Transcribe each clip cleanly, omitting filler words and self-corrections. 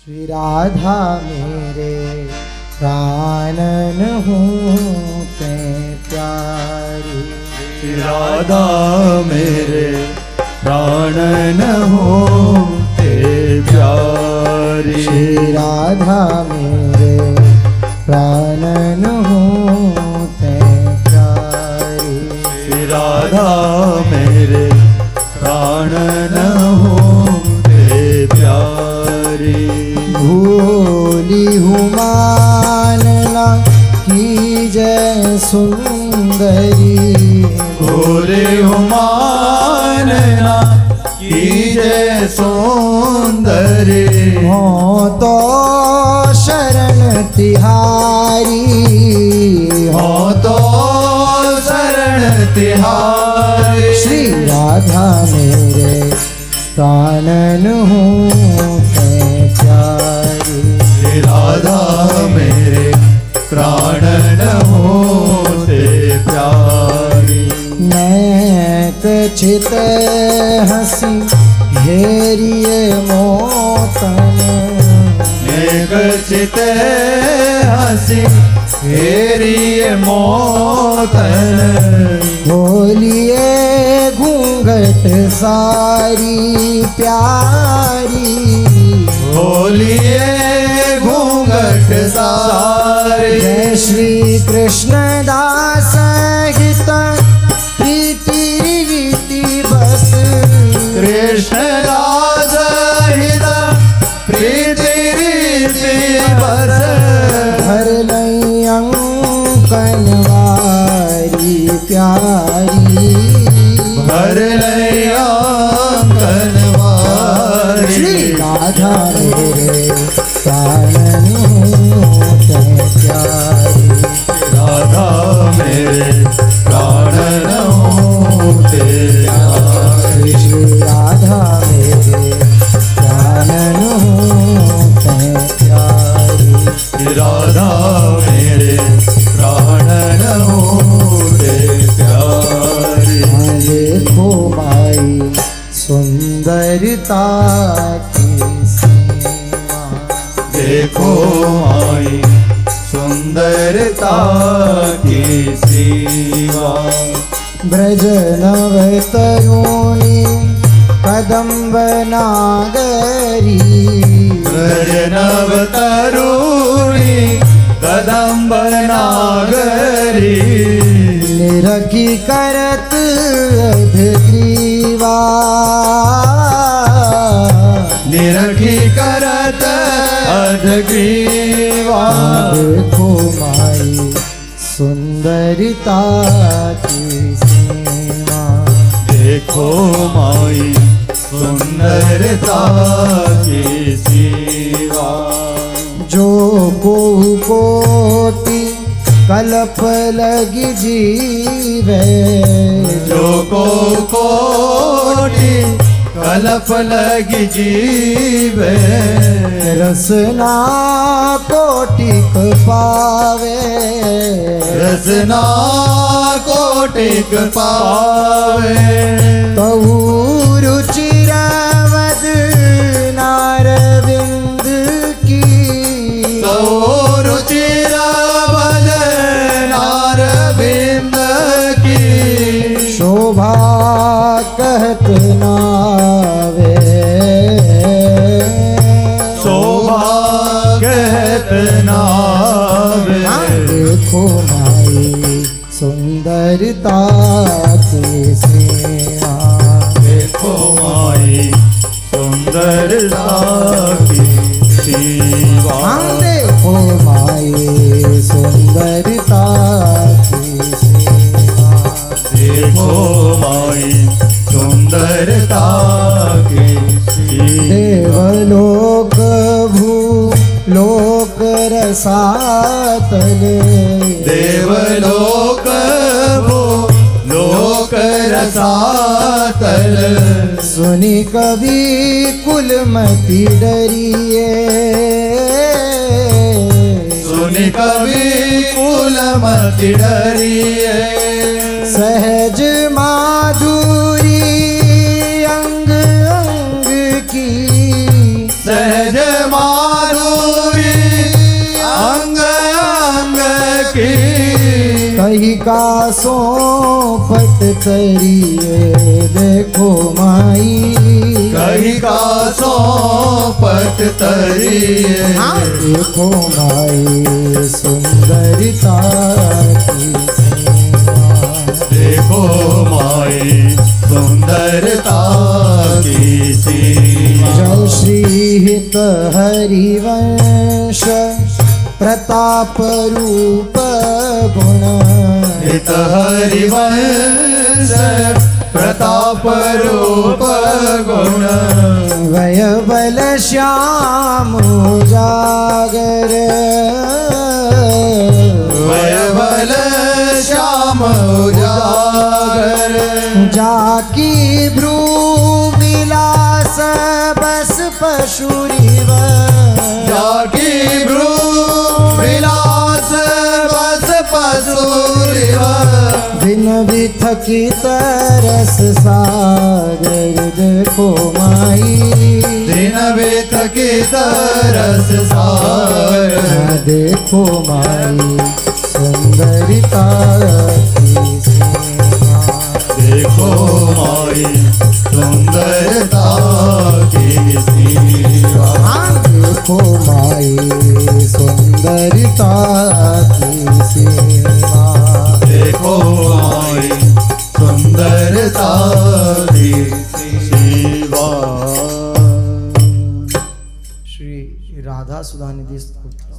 श्री राधा मेरे प्राणन हूँ ते प्यारी। श्री राधा मेरे प्राणन हूँ ते प्यारी। श्री राधा मेरे प्राणन हूँ ते प्यारी। श्री राधा मेरे प्राणन हूँ ते प्यारी। भूली हूँ मानना की जय सुंदरी। भूली हूँ मानना की जय सुंदरी। हो तो शरण तिहारी। हो तो शरण तिहारी। श्री राधा मेरे प्राणन हूँ ते प्यारी। श्री राधा मेरे प्राणन हूँ ते प्यारी। मैं कछित हंसी घेरिए मोतन। एक चित हंसी हेरिए मोतन। खोलिए घूंघट सारी प्यारी। बोलिए घूंघट सारे। जय श्री कृष्ण दास हित प्रीति रीति बस। कृष्ण दास हित प्रीति रीति बस। भर लई अंकन वारी प्यारी। भर लया कनवारी। श्री राधा मेरे प्राणन हूँ ते प्यारी। राधा मेरे प्राणन हूँ ते प्यारी। श्री राधा मेरे प्राणन हूँ ते प्यारी। राधा मेरे प्राणन हूँ ते प्यारी। देखो माई सुंदरता की सीमा। देखो आई सुंदरता की सीमा। ब्रज नव तरुणी कदम्ब नागरी। ब्रजनव तरुणी कदम्ब नागरी। निरखी करत अभिग्रीवा। निरखी करत अधग्रीवा। देखो माई सुंदरता की सीमा। देखो माई सुंदरता की सीमा। जो को कोटि कल्प लगी जीवे। जो को कोटि कल्प लगी जीवे। रसना कोटिक पावे। रसना कोटिक पावे। तहु रुचिरवद नारविंद की। तो रुचिरा बदन अरविंद की। शोभा कहत नावे। शोभा कहत नावे। देखो माई सुंदरता की सीमा। देखो माई सुंदरता की सीमा। देखो माई सुंदरता की सीमा। देखो माई सुंदरता की सीमा। देवलोक भूलोक रसातल। देवलोक भू लोक रसातल। सुनि कवि कुलमति डरिए। सुनि कवि कुलमति डरिए। सहज माधुरी अंग अंग की। सहज मा की कही का सोपट तरिए देखो माई कही का सोपट तरिए देखो माई सुंदरता की सीमा। देखो माई सुंदरता की सीमा। जय श्री हित हरिवंश प्रताप रूप गुण हित हरिवंश प्रताप रूप गुण वय बल श्याम उजागर वय बल श्याम उजागर जाकी भ्रू विलास बस पशुरिव जाकी भ्रू विलास बस पशुरिव बिन विथकी तरस सागर देखो माई दिन विथकी तरस सागर देखो माई सुंदरता की सीमा। देखो माई सुंदरता की सीमा। देखो माई सुंदरता की सीमा। देखो माई सुंदरता की सीमा। श्री राधा सुधानिधि स्तोत्र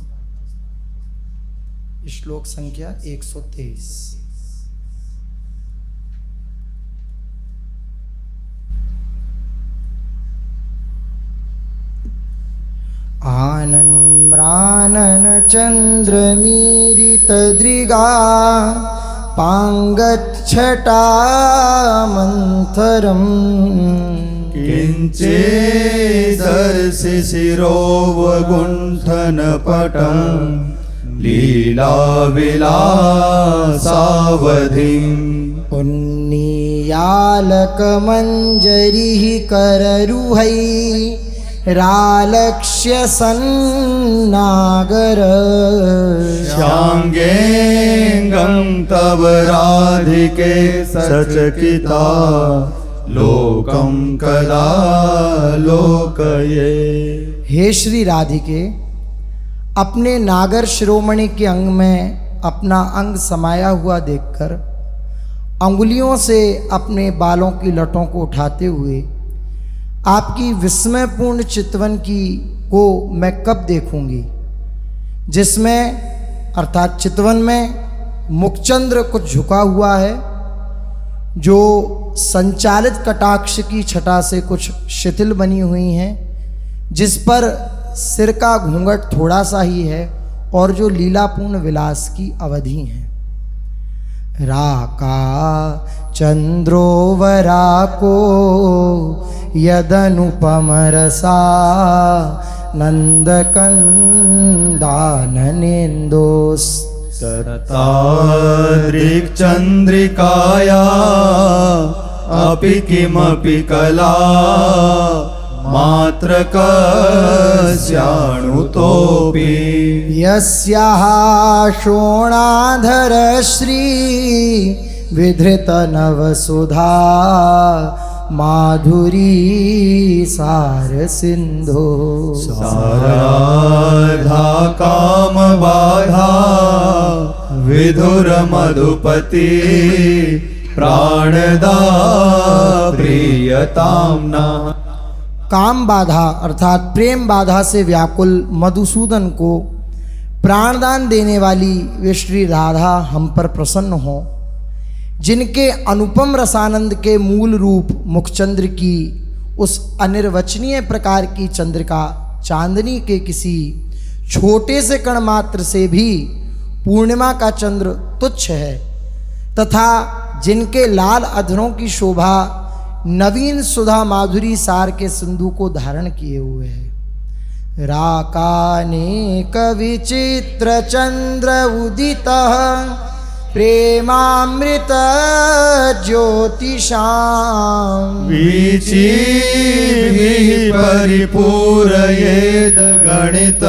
श्लोक संख्या 123। आनन म्रानन चंद्रमीरित दृगा पांगच्छटा मंथरम् किञ्चेदर्शि शिरोवगुण्ठनपटं लीलाविलासावधिम् उन्नीयालकमञ्जरिः कररुहै रालक्ष्य सन्नागर श्याङ्गेऽङ्गं तव राधिके सचकिता लोकं कदा लोकये। हे श्री राधिके, अपने नागर शिरोमणि के अंग में अपना अंग समाया हुआ देखकर अंगुलियों से अपने बालों की लटों को उठाते हुए आपकी विस्मयपूर्ण चितवन की को मैं कब देखूंगी, जिसमें अर्थात चितवन में मुखचंद्र कुछ झुका हुआ है, जो संचालित कटाक्ष की छटा से कुछ शिथिल बनी हुई हैं, जिस पर सिर का घूंघट थोड़ा सा ही है और जो लीलापूर्ण विलास की अवधि है। राका चंद्रोवरा को यदनुपम रसा नंदकंदाननेन्दोस् ततादृक्चन्द्रिकाया अपि किमपि कला मात्रकस्याणुतोऽपि यस्याः शोणाधर श्री विधृत नवसुधा माधुरी सार सिंधु साराधा कामबाधा विधुर मधुपति प्राणदा प्रियताम्ना। काम बाधा अर्थात प्रेम बाधा से व्याकुल मधुसूदन को प्राणदान देने वाली वे श्री राधा हम पर प्रसन्न हो, जिनके अनुपम रसानंद के मूल रूप मुखचंद्र की उस अनिर्वचनीय प्रकार की चंद्रिका चांदनी के किसी छोटे से कण मात्र से भी पूर्णिमा का चंद्र तुच्छ है, तथा जिनके लाल अधरों की शोभा नवीन सुधा माधुरी सार के सिंधु को धारण किए हुए है। राकानेक विचित्र चंद्र उदित प्रेमामृत ज्योतिषाम वीचिभिः परिपूरयेद गणित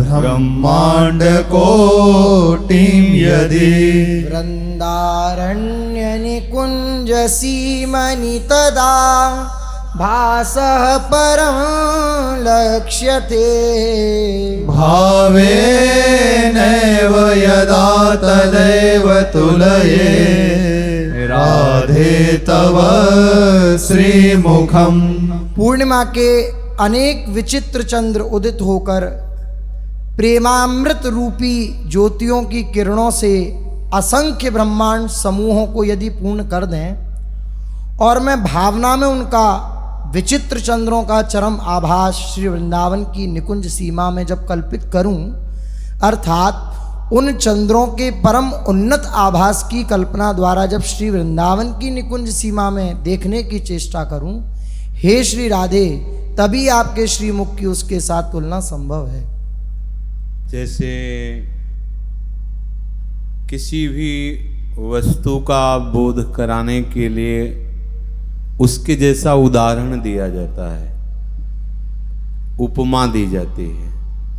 ब्रह्मांड कोटि यदि वृन्दारण्य निकुञ्ज सीमनि तदा भासः परं लक्ष्यते भावेनैव यदा तदैव तुलये राधे तव श्रीमुखम्। पूर्णिमा के अनेक विचित्र चंद्र उदित होकर प्रेमामृत रूपी ज्योतियों की किरणों से असंख्य ब्रह्मांड समूहों को यदि पूर्ण कर दें और मैं भावना में उनका विचित्र चंद्रों का चरम आभास श्री वृंदावन की निकुंज सीमा में जब कल्पित करूं, अर्थात उन चंद्रों के परम उन्नत आभास की कल्पना द्वारा जब श्री वृंदावन की निकुंज सीमा में देखने की चेष्टा करूं, हे श्री राधे, तभी आपके श्रीमुख की उसके साथ तुलना संभव है। जैसे किसी भी वस्तु का बोध कराने के लिए उसके जैसा उदाहरण दिया जाता है, उपमा दी जाती है,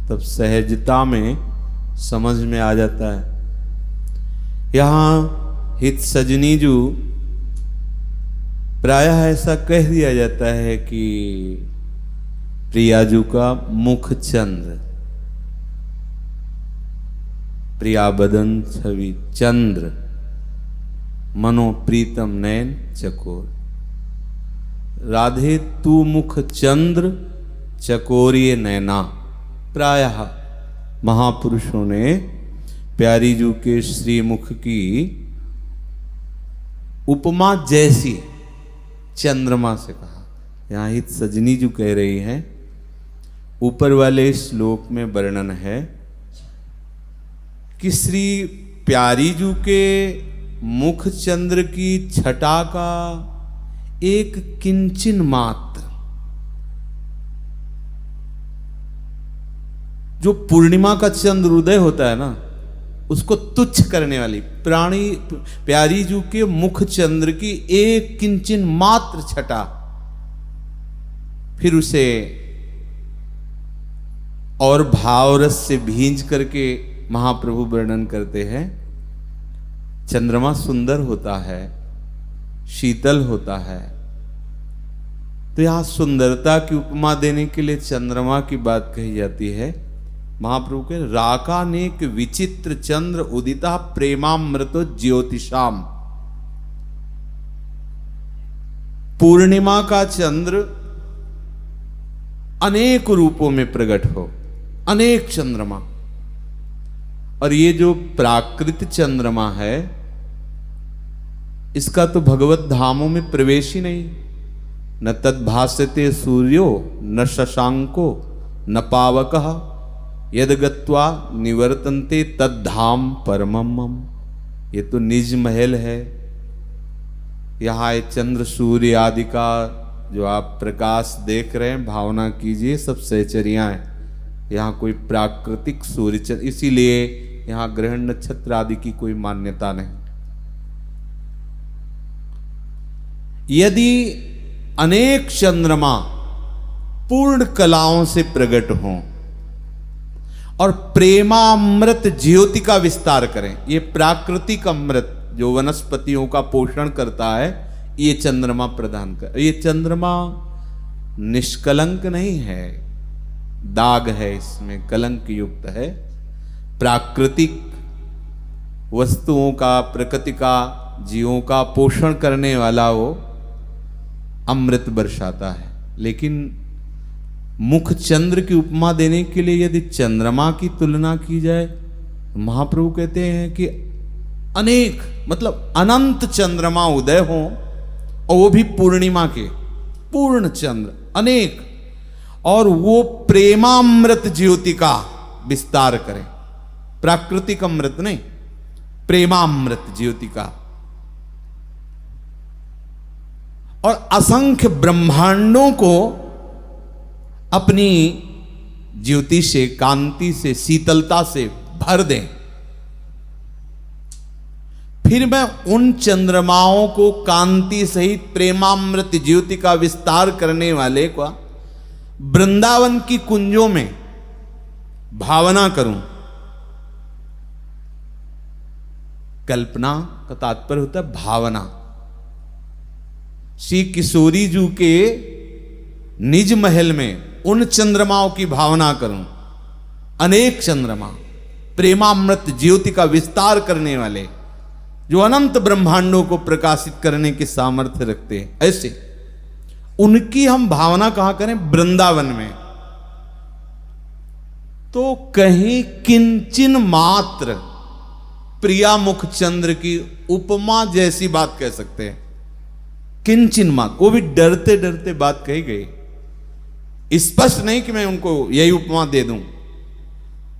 तब सहजता में समझ में आ जाता है। यहाँ हित सजनी जो प्रायः ऐसा कह दिया जाता है कि प्रियाजू का मुख चंद्र, प्रिया बदन छवि चंद्र, मनो प्रीतम नयन चकोर। राधे तू मुख चंद्र चकोरिये नैना। प्रायः महापुरुषों ने प्यारी जू के श्रीमुख की उपमा जैसी चंद्रमा से कहा। यहाँ हित सजनी जो कह रही हैं, ऊपर वाले श्लोक में वर्णन है कि श्री प्यारी जू के मुख चंद्र की छटा का एक किंचिन मात्र, जो पूर्णिमा का चंद्र उदय होता है ना, उसको तुच्छ करने वाली प्राणी प्यारी जू के मुख चंद्र की एक किंचिन मात्र छटा, फिर उसे और भावरस से भींज करके महाप्रभु वर्णन करते हैं। चंद्रमा सुंदर होता है, शीतल होता है, तो यहां सुंदरता की उपमा देने के लिए चंद्रमा की बात कही जाती है। महाप्रभु के राकानेक विचित्र चंद्र उदिता प्रेमामृतो ज्योतिषाम। पूर्णिमा का चंद्र अनेक रूपों में प्रकट हो, अनेक चंद्रमा, और ये जो प्राकृत चंद्रमा है इसका तो भगवत धामों में प्रवेश ही नहीं। न तद्भास्यते सूर्यो न शशांको न पावकः यद गत्वा निवर्तन्ते तद्धाम परमम। ये तो निज महल है। यहाँ चंद्र सूर्य आदि का जो आप प्रकाश देख रहे हैं, भावना कीजिए सब सहचर्यां हैं। यहाँ कोई प्राकृतिक सूर्य चंद्र, इसीलिए यहाँ ग्रहण नक्षत्र आदि की कोई मान्यता नहीं। यदि अनेक चंद्रमा पूर्ण कलाओं से प्रकट हों और प्रेमामृत ज्योति का विस्तार करें, ये प्राकृतिक अमृत जो वनस्पतियों का पोषण करता है, ये चंद्रमा प्रदान कर। ये चंद्रमा निष्कलंक नहीं है, दाग है, इसमें कलंक युक्त है। प्राकृतिक वस्तुओं का, प्रकृति का, जीवों का पोषण करने वाला वो अमृत बरसाता है। लेकिन मुख चंद्र की उपमा देने के लिए यदि चंद्रमा की तुलना की जाए, महाप्रभु कहते हैं कि अनेक, मतलब अनंत चंद्रमा उदय हो, और वो भी पूर्णिमा के, पूर्ण चंद्र अनेक, और वो प्रेमामृत ज्योति का विस्तार करें। प्राकृतिक अमृत नहीं, प्रेमामृत ज्योति का, और असंख्य ब्रह्मांडों को अपनी ज्योति से, कांति से, शीतलता से भर दें। फिर मैं उन चंद्रमाओं को कांति सहित प्रेमामृत ज्योति का विस्तार करने वाले का वृंदावन की कुंजों में भावना करूं, कल्पना का तात्पर्य होता है भावना। श्री किशोरी जी के निज महल में उन चंद्रमाओं की भावना करूं, अनेक चंद्रमा प्रेमामृत ज्योति का विस्तार करने वाले, जो अनंत ब्रह्मांडों को प्रकाशित करने के सामर्थ्य रखते हैं, ऐसे उनकी हम भावना कहां करें? वृंदावन में। तो कहीं किंचिन मात्र प्रिया मुख चंद्र की उपमा जैसी बात कह सकते हैं, किंचिन मात्र, वो भी डरते डरते बात कही गई, स्पष्ट नहीं कि मैं उनको यही उपमा दे दूं।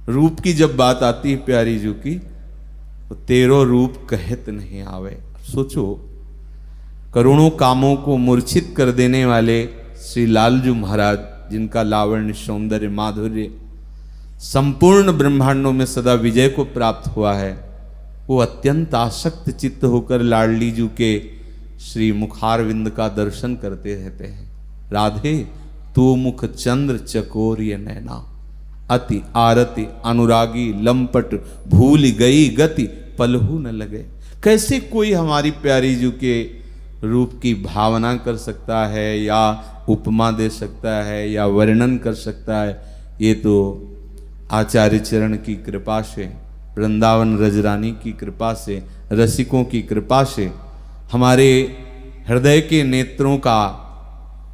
रूप की जब बात आती है प्यारी जी की, तो तेरो रूप कहत नहीं आवे। सोचो, करोड़ों कामों को मूर्छित कर देने वाले श्री लालजू महाराज, जिनका लावण्य सौंदर्य माधुर्य संपूर्ण ब्रह्मांडों में सदा विजय को प्राप्त हुआ है, वो अत्यंत आसक्त चित्त होकर लाडली जी के श्री मुखारविंद का दर्शन करते रहते हैं। राधे तू मुख चंद्र चकोरिय नैना, अति आरती अनुरागी लंपट, भूल गई गति पलहू न लगे। कैसे कोई हमारी प्यारी जी के रूप की भावना कर सकता है, या उपमा दे सकता है, या वर्णन कर सकता है? ये तो आचार्य चरण की कृपा से, वृंदावन रजरानी की कृपा से, रसिकों की कृपा से हमारे हृदय के नेत्रों का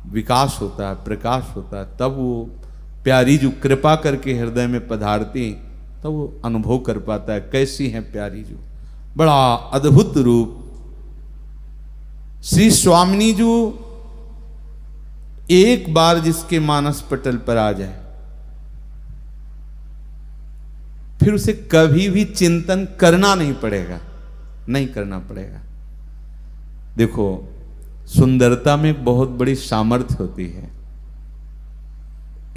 विकास होता है, प्रकाश होता है। तब वो प्यारी जो कृपा करके हृदय में पधारती, तब वो अनुभव कर पाता है कैसी है प्यारी जो। बड़ा अद्भुत रूप। श्री स्वामिनी जो एक बार जिसके मानस पटल पर आ जाए, फिर उसे कभी भी चिंतन करना नहीं पड़ेगा, नहीं करना पड़ेगा। देखो, सुंदरता में बहुत बड़ी सामर्थ्य होती है।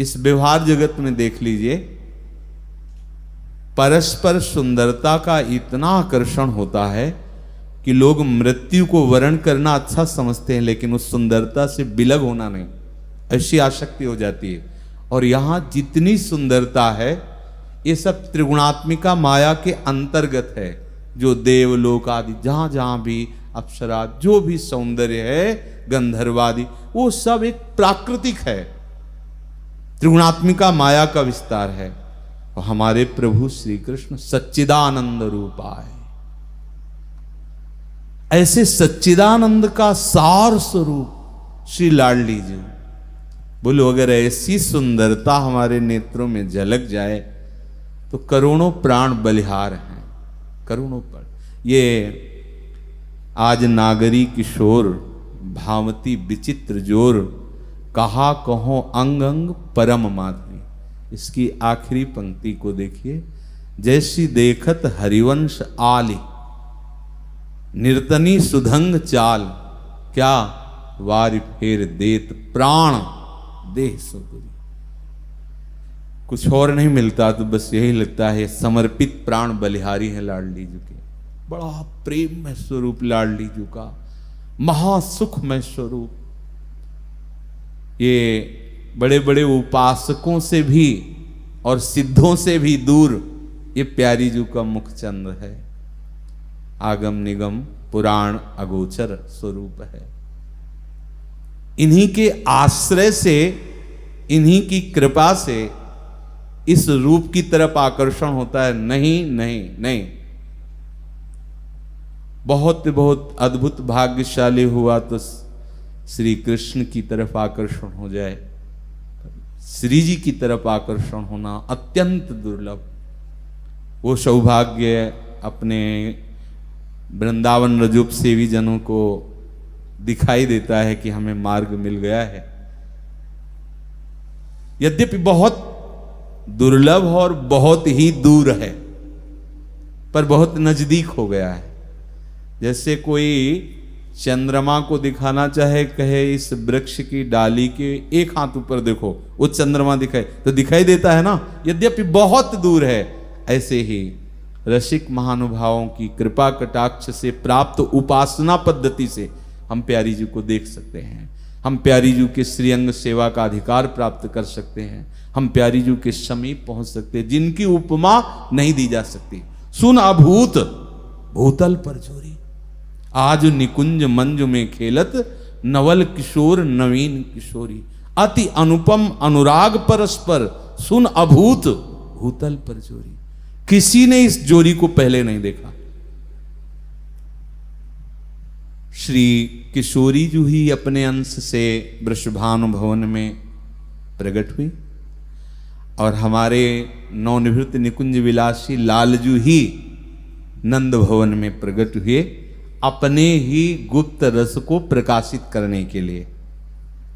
इस व्यवहार जगत में देख लीजिए, परस्पर सुंदरता का इतना आकर्षण होता है कि लोग मृत्यु को वरण करना अच्छा समझते हैं, लेकिन उस सुंदरता से बिलग होना नहीं, ऐसी आसक्ति हो जाती है। और यहां जितनी सुंदरता है, ये सब त्रिगुणात्मिका माया के अंतर्गत है। जो देवलोक आदि जहां जहां भी अप्सरा, जो भी सौंदर्य है, गंधर्वादि, वो सब एक प्राकृतिक है, त्रिगुणात्मिका माया का विस्तार है। और हमारे प्रभु श्री कृष्ण सच्चिदानंद रूपा है। ऐसे सच्चिदानंद का सार स्वरूप श्री लाडली जी। बोलो, अगर ऐसी सुंदरता हमारे नेत्रों में झलक जाए तो करोड़ों प्राण बलिहार हैं, करोड़ों पर। ये आज नागरी किशोर भावती विचित्र जोर, कहा कहो अंग अंग परम माधुरी। इसकी आखिरी पंक्ति को देखिए, जैसी देखत हरिवंश आली, निर्तनी सुधंग चाल, क्या वारि फेर देत प्राण देह सुपुरी। कुछ और नहीं मिलता तो बस यही लगता है समर्पित प्राण बलिहारी है लाडली जी के। बड़ा प्रेम में स्वरूप लाडली जी का, महासुख में स्वरूप। ये बड़े बड़े उपासकों से भी और सिद्धों से भी दूर ये प्यारी जी का मुख चंद्र है। आगम निगम पुराण अगोचर स्वरूप है। इन्हीं के आश्रय से, इन्हीं की कृपा से इस रूप की तरफ आकर्षण होता है। नहीं नहीं नहीं, बहुत बहुत अद्भुत भाग्यशाली हुआ तो श्री कृष्ण की तरफ आकर्षण हो जाए। श्री जी की तरफ आकर्षण होना अत्यंत दुर्लभ। वो सौभाग्य अपने वृंदावन रजूप सेवी जनों को दिखाई देता है कि हमें मार्ग मिल गया है। यद्यपि बहुत दुर्लभ और बहुत ही दूर है, पर बहुत नजदीक हो गया है। जैसे कोई चंद्रमा को दिखाना चाहे, कहे इस वृक्ष की डाली के एक हाथ ऊपर देखो, वो चंद्रमा दिखाए तो दिखाई देता है ना, यद्यपि बहुत दूर है। ऐसे ही रसिक महानुभावों की कृपा कटाक्ष से प्राप्त उपासना पद्धति से हम प्यारी जी को देख सकते हैं। हम प्यारी जी के श्रीअंग सेवा का अधिकार प्राप्त कर सकते हैं। हम प्यारी जी के समीप पहुंच सकते हैं, जिनकी उपमा नहीं दी जा सकती। सुन अभूत भूतल पर जोरी। आज निकुंज मंज में खेलत, नवल किशोर नवीन किशोरी। अति अनुपम अनुराग परस्पर, सुन अभूत भूतल पर जोरी। किसी ने इस जोड़ी को पहले नहीं देखा। श्री किशोरी जी ही अपने अंश से वृषभानु भवन में प्रकट हुई और हमारे नवनिवृत्त निकुंज विलासी लालजू ही नंद भवन में प्रकट हुए, अपने ही गुप्त रस को प्रकाशित करने के लिए।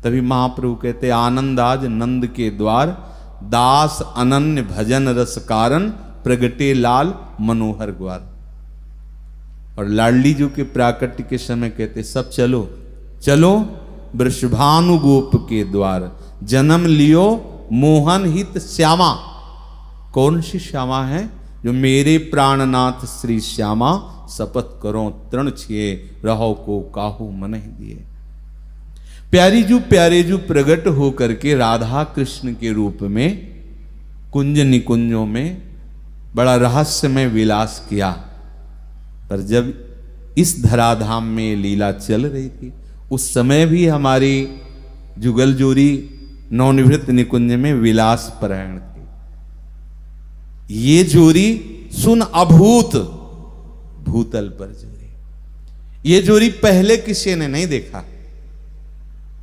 तभी महाप्रभु कहते, आनंद आज नंद के द्वार, दास अनन्य भजन रस कारण, प्रगटे लाल मनोहर ग्वार। और लाडली जी के प्राकट्य के समय कहते, सब चलो चलो वृषभानु गोप के द्वार, जन्म लियो मोहन हित श्यामा। कौन सी श्यामा है? जो मेरे प्राणनाथ श्री श्यामा, शपथ करो तृण छिए, रहो को काहू मन ही दिए। प्यारे जू प्रगट होकर के राधा कृष्ण के रूप में कुंज निकुंजों में बड़ा रहस्यमय विलास किया। पर जब इस धराधाम में लीला चल रही थी, उस समय भी हमारी जुगल जोरी नवनिवृत्त निकुंज में विलास परायण थी। ये जोरी सुन अभूत भूतल पर जोरी। ये जोरी पहले किसी ने नहीं देखा।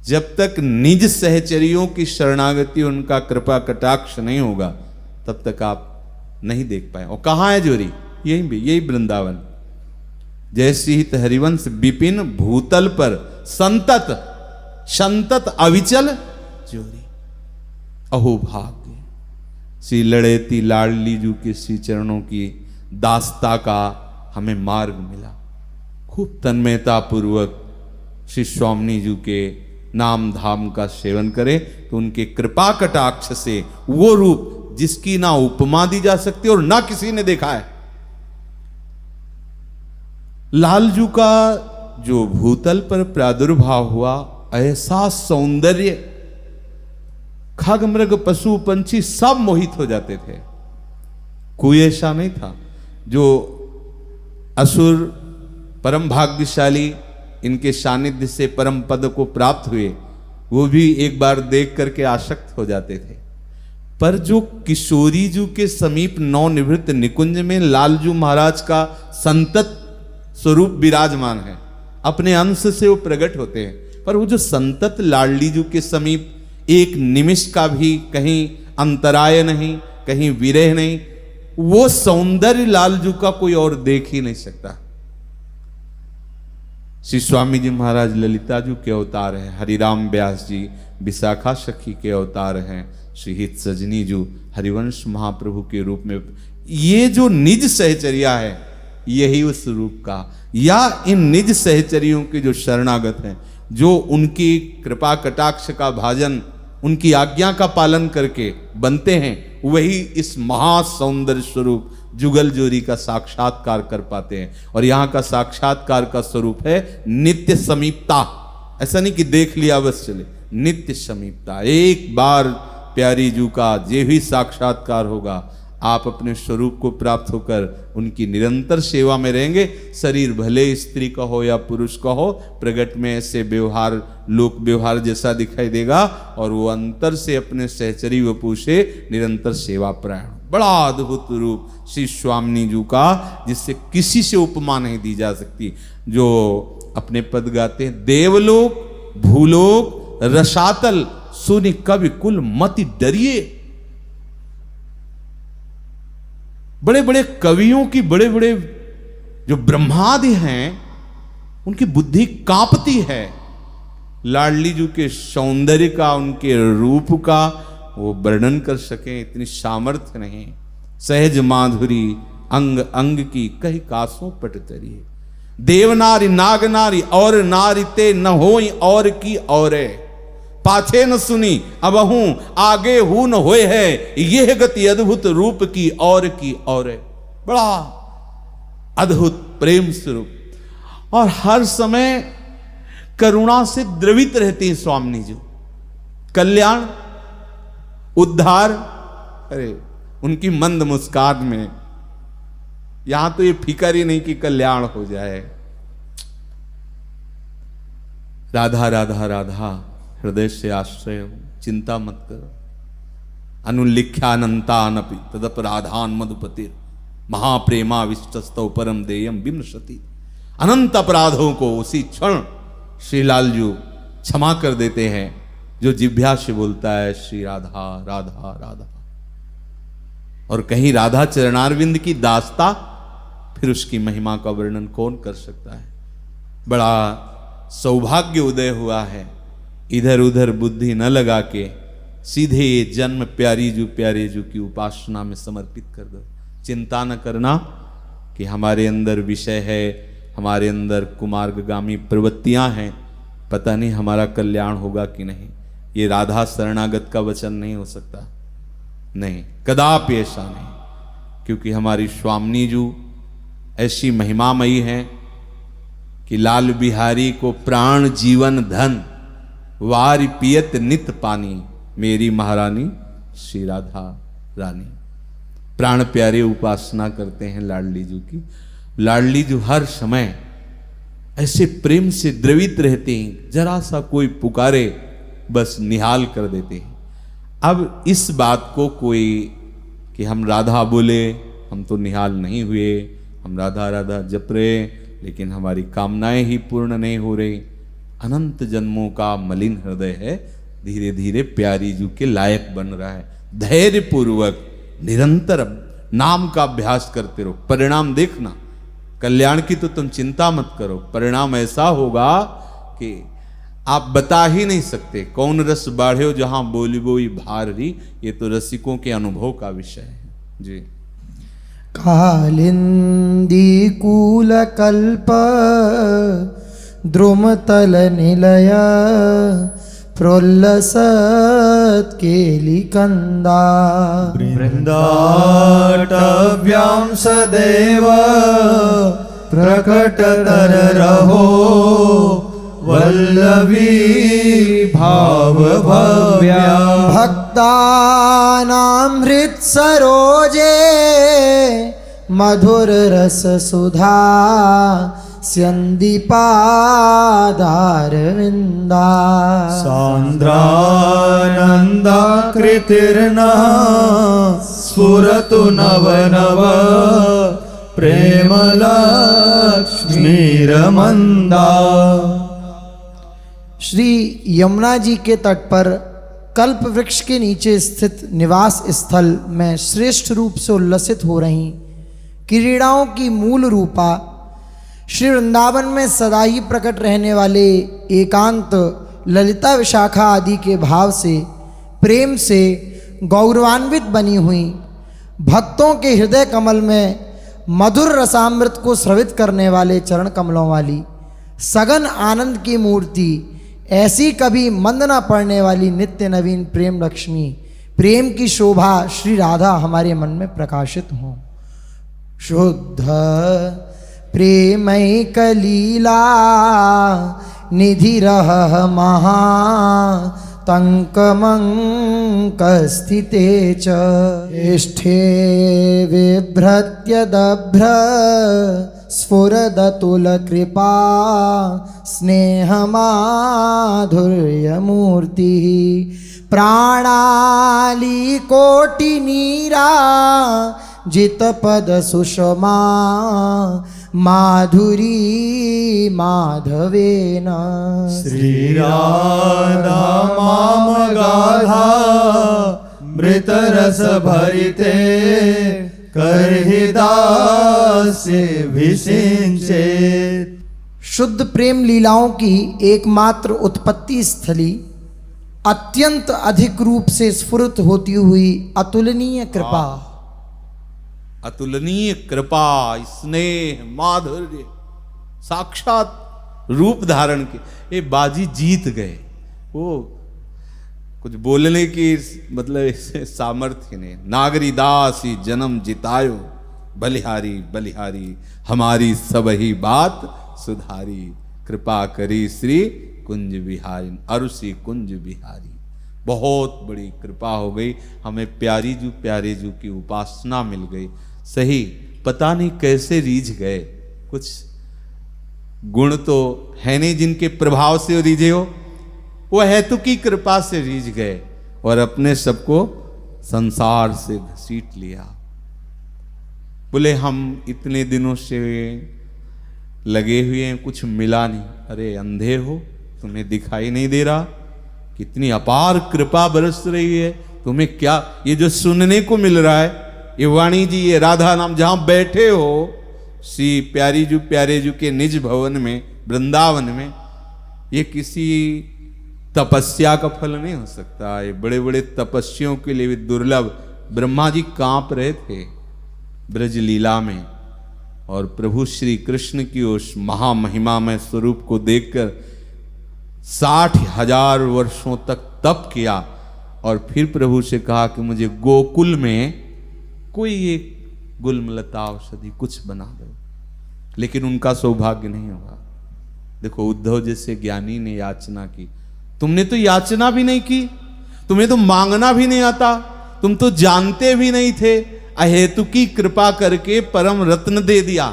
जब तक निज सहचरियों की शरणागति, उनका कृपा कटाक्ष नहीं होगा, तब तक आप नहीं देख पाए। और कहाँ है जोरी? यही वृंदावन। जैसी हित हरिवंश विपिन, भूतल पर संतत संतत अविचल जोरी। अहो भाग्य, श्री लड़ेती लाडली जू के श्री चरणों की दास्ता का हमें मार्ग मिला। खूब तन्मयता पूर्वक श्री स्वामी जी के नाम धाम का सेवन करें तो उनके कृपा कटाक्ष से वो रूप जिसकी ना उपमा दी जा सकती और ना किसी ने देखा है। लालजू का जो भूतल पर प्रादुर्भाव हुआ, ऐसा सौंदर्य, खग मृग पशु पंछी सब मोहित हो जाते थे। कोई ऐसा नहीं था जो असुर परम भाग्यशाली इनके सानिध्य से परम पद को प्राप्त हुए, वो भी एक बार देख करके आसक्त हो जाते थे। पर जो किशोरी जू के समीप नवनिवृत्त निकुंज में लालजू महाराज का संतत स्वरूप विराजमान है, अपने अंश से वो प्रकट होते हैं। पर वो जो संतत लाडली जू के समीप एक निमिष का भी कहीं अंतराय नहीं, कहीं विरह नहीं, वो सौंदर्य लालजू का कोई और देख ही नहीं सकता। श्री स्वामी जी महाराज ललिता जू के अवतार हैं, हरिराम व्यास जी विशाखा सखी के अवतार हैं, श्री हित सजनी जू हरिवंश महाप्रभु के रूप में। ये जो निज सहचर्या है, यही उस रूप का, या इन निज सहचरियों के जो शरणागत हैं, जो उनकी कृपा कटाक्ष का भाजन, उनकी आज्ञा का पालन करके बनते हैं, वही इस महासौंदर्य स्वरूप जुगल जोरी का साक्षात्कार कर पाते हैं। और यहाँ का साक्षात्कार का स्वरूप है नित्य समीपता। ऐसा नहीं कि देख लिया बस चले, नित्य समीपता। एक बार प्यारी जू का जे भी साक्षात्कार होगा, आप अपने स्वरूप को प्राप्त होकर उनकी निरंतर सेवा में रहेंगे। शरीर भले स्त्री का हो या पुरुष का हो, प्रगट में ऐसे व्यवहार, लोक व्यवहार जैसा दिखाई देगा, और वो अंतर से अपने सहचरी वपु से निरंतर सेवा परायण। बड़ा अद्भुत रूप श्री स्वामी जी का, जिससे किसी से उपमा नहीं दी जा सकती। जो अपने पद गाते हैं, देवलोक भूलोक रसातल, सुनि कवि कुल मति डरिए। बड़े बड़े कवियों की, बड़े बड़े जो ब्रह्मादि हैं, उनकी बुद्धि कांपती है। लाडली जी के सौंदर्य का, उनके रूप का वो वर्णन कर सके, इतनी सामर्थ्य नहीं। सहज माधुरी अंग अंग की कही कासों पटतरी, देवनारी नागनारी और नारी ते न होई और की औरे, पाछे न सुनी अबहू आगे हूं न होए है, यह गति अद्भुत रूप की और है। बड़ा अद्भुत प्रेम स्वरूप, और हर समय करुणा से द्रवित रहती है स्वामी जी। कल्याण उद्धार, अरे उनकी मंद मुस्कान में यहां तो ये फिकर ही नहीं कि कल्याण हो जाए। राधा राधा राधा हृदय से आश्रय हो, चिंता मत करो। अनुलिख्यानंतानपि तदपराधान मधुपतिर महाप्रेमा विष्टस्तव परम देयम विमृशति। अनंत अपराधों को उसी क्षण श्री लालजू क्षमा कर देते हैं जो जिह्वा से बोलता है श्री राधा राधा राधा। और कहीं राधा चरणारविंद की दास्ता, फिर उसकी महिमा का वर्णन कौन कर सकता है। बड़ा सौभाग्य उदय हुआ है। इधर उधर बुद्धि न लगा के सीधे ये जन्म प्यारी जू की उपासना में समर्पित कर दो। चिंता न करना कि हमारे अंदर विषय है, हमारे अंदर कुमार्गगामी प्रवृत्तियां हैं, पता नहीं हमारा कल्याण होगा कि नहीं। ये राधा शरणागत का वचन नहीं हो सकता, नहीं, कदापि ऐसा नहीं। क्योंकि हमारी स्वामिनी जी ऐसी महिमामयी हैं कि लाल बिहारी को प्राण जीवन धन वारि पियत नित पानी, मेरी महारानी श्री राधा रानी। प्राण प्यारे उपासना करते हैं लाडली जी की। लाडली जी हर समय ऐसे प्रेम से द्रवित रहते हैं, जरा सा कोई पुकारे बस निहाल कर देते हैं। अब इस बात को कोई कि हम राधा बोले, हम तो निहाल नहीं हुए, हम राधा राधा जप रहे लेकिन हमारी कामनाएं ही पूर्ण नहीं हो रही। अनंत जन्मों का मलिन हृदय है, धीरे धीरे प्यारी जू के लायक बन रहा है। धैर्य पूर्वक निरंतर नाम का अभ्यास करते रहो, परिणाम देखना। कल्याण की तो तुम चिंता मत करो, परिणाम ऐसा होगा कि आप बता ही नहीं सकते। कौन रस बाढ़े जहां बोली बोई भार रही, ये तो रसिकों के अनुभव का विषय है जी। कालिंदी कूल कल्प द्रुमतल निलय प्रोल्लसत् केलिकंदा वृंदाटव्यां सदैव प्रकटतर रहो वल्लभी भाव भव्या। भक्तानां हृत् सरोजे मधुर रस सुधा स्यन्दिपादारविन्दा। सान्द्रानन्दाकृतिर्नः स्फुरतु नव नव प्रेमलक्ष्मीरमन्दा। श्री यमुना जी के तट पर कल्प वृक्ष के नीचे स्थित निवास स्थल में श्रेष्ठ रूप से उल्लसित हो रही क्रीड़ाओं की मूल रूपा श्री वृंदावन में सदा ही प्रकट रहने वाले एकांत ललिता विशाखा आदि के भाव से प्रेम से गौरवान्वित बनी हुई, भक्तों के हृदय कमल में मधुर रसामृत को स्रवित करने वाले चरण कमलों वाली सघन आनंद की मूर्ति, ऐसी कभी मंद न पड़ने वाली नित्य नवीन प्रेम लक्ष्मी, प्रेम की शोभा श्री राधा हमारे मन में प्रकाशित हो। शुद्ध प्रेमैक लीला निधि रह महा तंकमंक स्थिते च इष्ठे विभ्रत्य दभ्र स्फुरदतुल कृपा स्नेहमाधुर्यमूर्ति प्राणाली कोटि नीरा जितपद सुषमा माधुरी माधवेन। श्रीराधा माम गाधा मृतरस भरिते करहि दास्य विसिंचेत्। शुद्ध प्रेम लीलाओं की एकमात्र उत्पत्ति स्थली अत्यंत अधिक रूप से स्फुरित होती हुई अतुलनीय कृपा, अतुलनीय कृपा, स्नेह, माधुर्य साक्षात रूप धारण के। ये बाजी जीत गए, वो कुछ बोलने की मतलब सामर्थ्य नहीं। नागरी दासी जन्म जितायो बलिहारी बलिहारी हमारी सब ही बात सुधारी कृपा करी श्री कुंज बिहारी अरुषि कुंज बिहारी। बहुत बड़ी कृपा हो गई, हमें प्यारे जू की उपासना मिल गई। सही पता नहीं कैसे रीझ गए। कुछ गुण तो है नहीं जिनके प्रभाव से रीझे हो, वो हेतु की कृपा से रीझ गए और अपने सबको संसार से घसीट लिया। बोले हम इतने दिनों से लगे हुए हैं, कुछ मिला नहीं। अरे अंधे हो, तुम्हें दिखाई नहीं दे रहा? कितनी अपार कृपा बरस रही है तुम्हें। क्या ये जो सुनने को मिल रहा है, ये वाणी जी, ये राधा नाम, जहां बैठे हो श्री प्यारे जू के निज भवन में वृंदावन में, ये किसी तपस्या का फल नहीं हो सकता। ये बड़े बड़े तपस्वियों के लिए भी दुर्लभ। ब्रह्मा जी कांप रहे थे ब्रज लीला में, और प्रभु श्री कृष्ण की उस महामहिमामय स्वरूप को देखकर 60,000 वर्षों तक तप किया और फिर प्रभु से कहा कि मुझे गोकुल में कोई एक गुलमलता औषधि कुछ बना दो। लेकिन उनका सौभाग्य नहीं होगा। देखो उद्धव जैसे ज्ञानी ने याचना की, तुमने तो याचना भी नहीं की, तुम्हें तो मांगना भी नहीं आता, तुम तो जानते भी नहीं थे। अहेतु की कृपा करके परम रत्न दे दिया।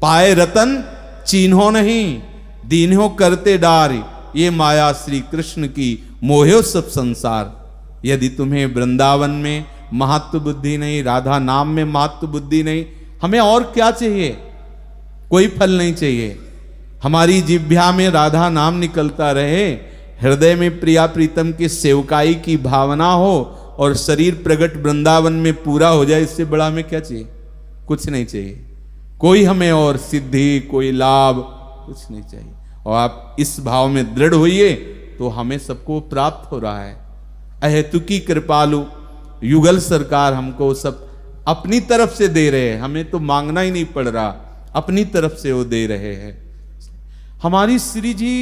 पाए रतन चीन्हो नहीं, दीन्हो करते डार, ये माया श्री कृष्ण की, मोहो सब संसार। यदि तुम्हें वृंदावन में महत्व बुद्धि नहीं, राधा नाम में महत्व बुद्धि नहीं, हमें और क्या चाहिए? कोई फल नहीं चाहिए। हमारी जिह्वा में राधा नाम निकलता रहे, हृदय में प्रिया प्रीतम की सेवकाई की भावना हो और शरीर प्रकट वृंदावन में पूरा हो जाए, इससे बड़ा हमें क्या चाहिए? कुछ नहीं चाहिए। कोई हमें और सिद्धि, कोई लाभ, कुछ नहीं चाहिए। और आप इस भाव में दृढ़ होइए तो हमें सबको प्राप्त हो रहा है। अहेतुकी कृपालु युगल सरकार हमको सब अपनी तरफ से दे रहे हैं, हमें तो मांगना ही नहीं पड़ रहा, अपनी तरफ से वो दे रहे हैं। हमारी श्री जी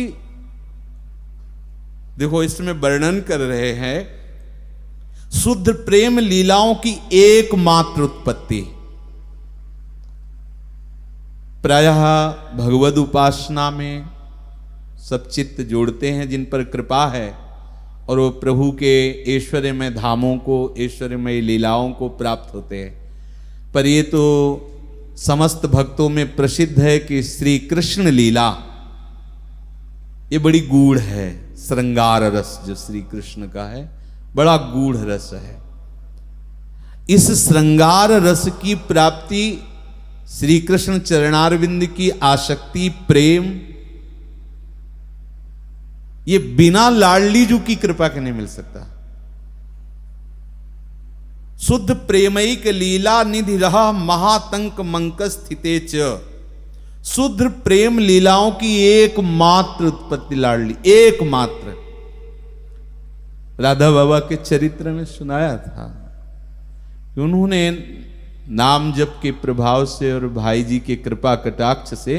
देखो इसमें वर्णन कर रहे हैं शुद्ध प्रेम लीलाओं की एकमात्र उत्पत्ति। प्रायः भगवद उपासना में सब चित्त जोड़ते हैं जिन पर कृपा है, और वो प्रभु के ऐश्वर्यमय धामों को, ऐश्वर्यमय लीलाओं को प्राप्त होते हैं। पर ये तो समस्त भक्तों में प्रसिद्ध है कि श्री कृष्ण लीला ये बड़ी गूढ़ है। श्रृंगार रस जो श्री कृष्ण का है बड़ा गूढ़ रस है। इस श्रृंगार रस की प्राप्ति, श्री कृष्ण चरणारविंद की आसक्ति, प्रेम, ये बिना लाडली जू की कृपा के नहीं मिल सकता। शुद्ध प्रेमैक लीला निधि रहा महातंक मंक स्थिते च। शुद्ध प्रेम लीलाओं की एकमात्र उत्पत्ति लाडली, एकमात्र। राधा बाबा के चरित्र में सुनाया था कि उन्होंने नाम जप के प्रभाव से और भाई जी के कृपा कटाक्ष से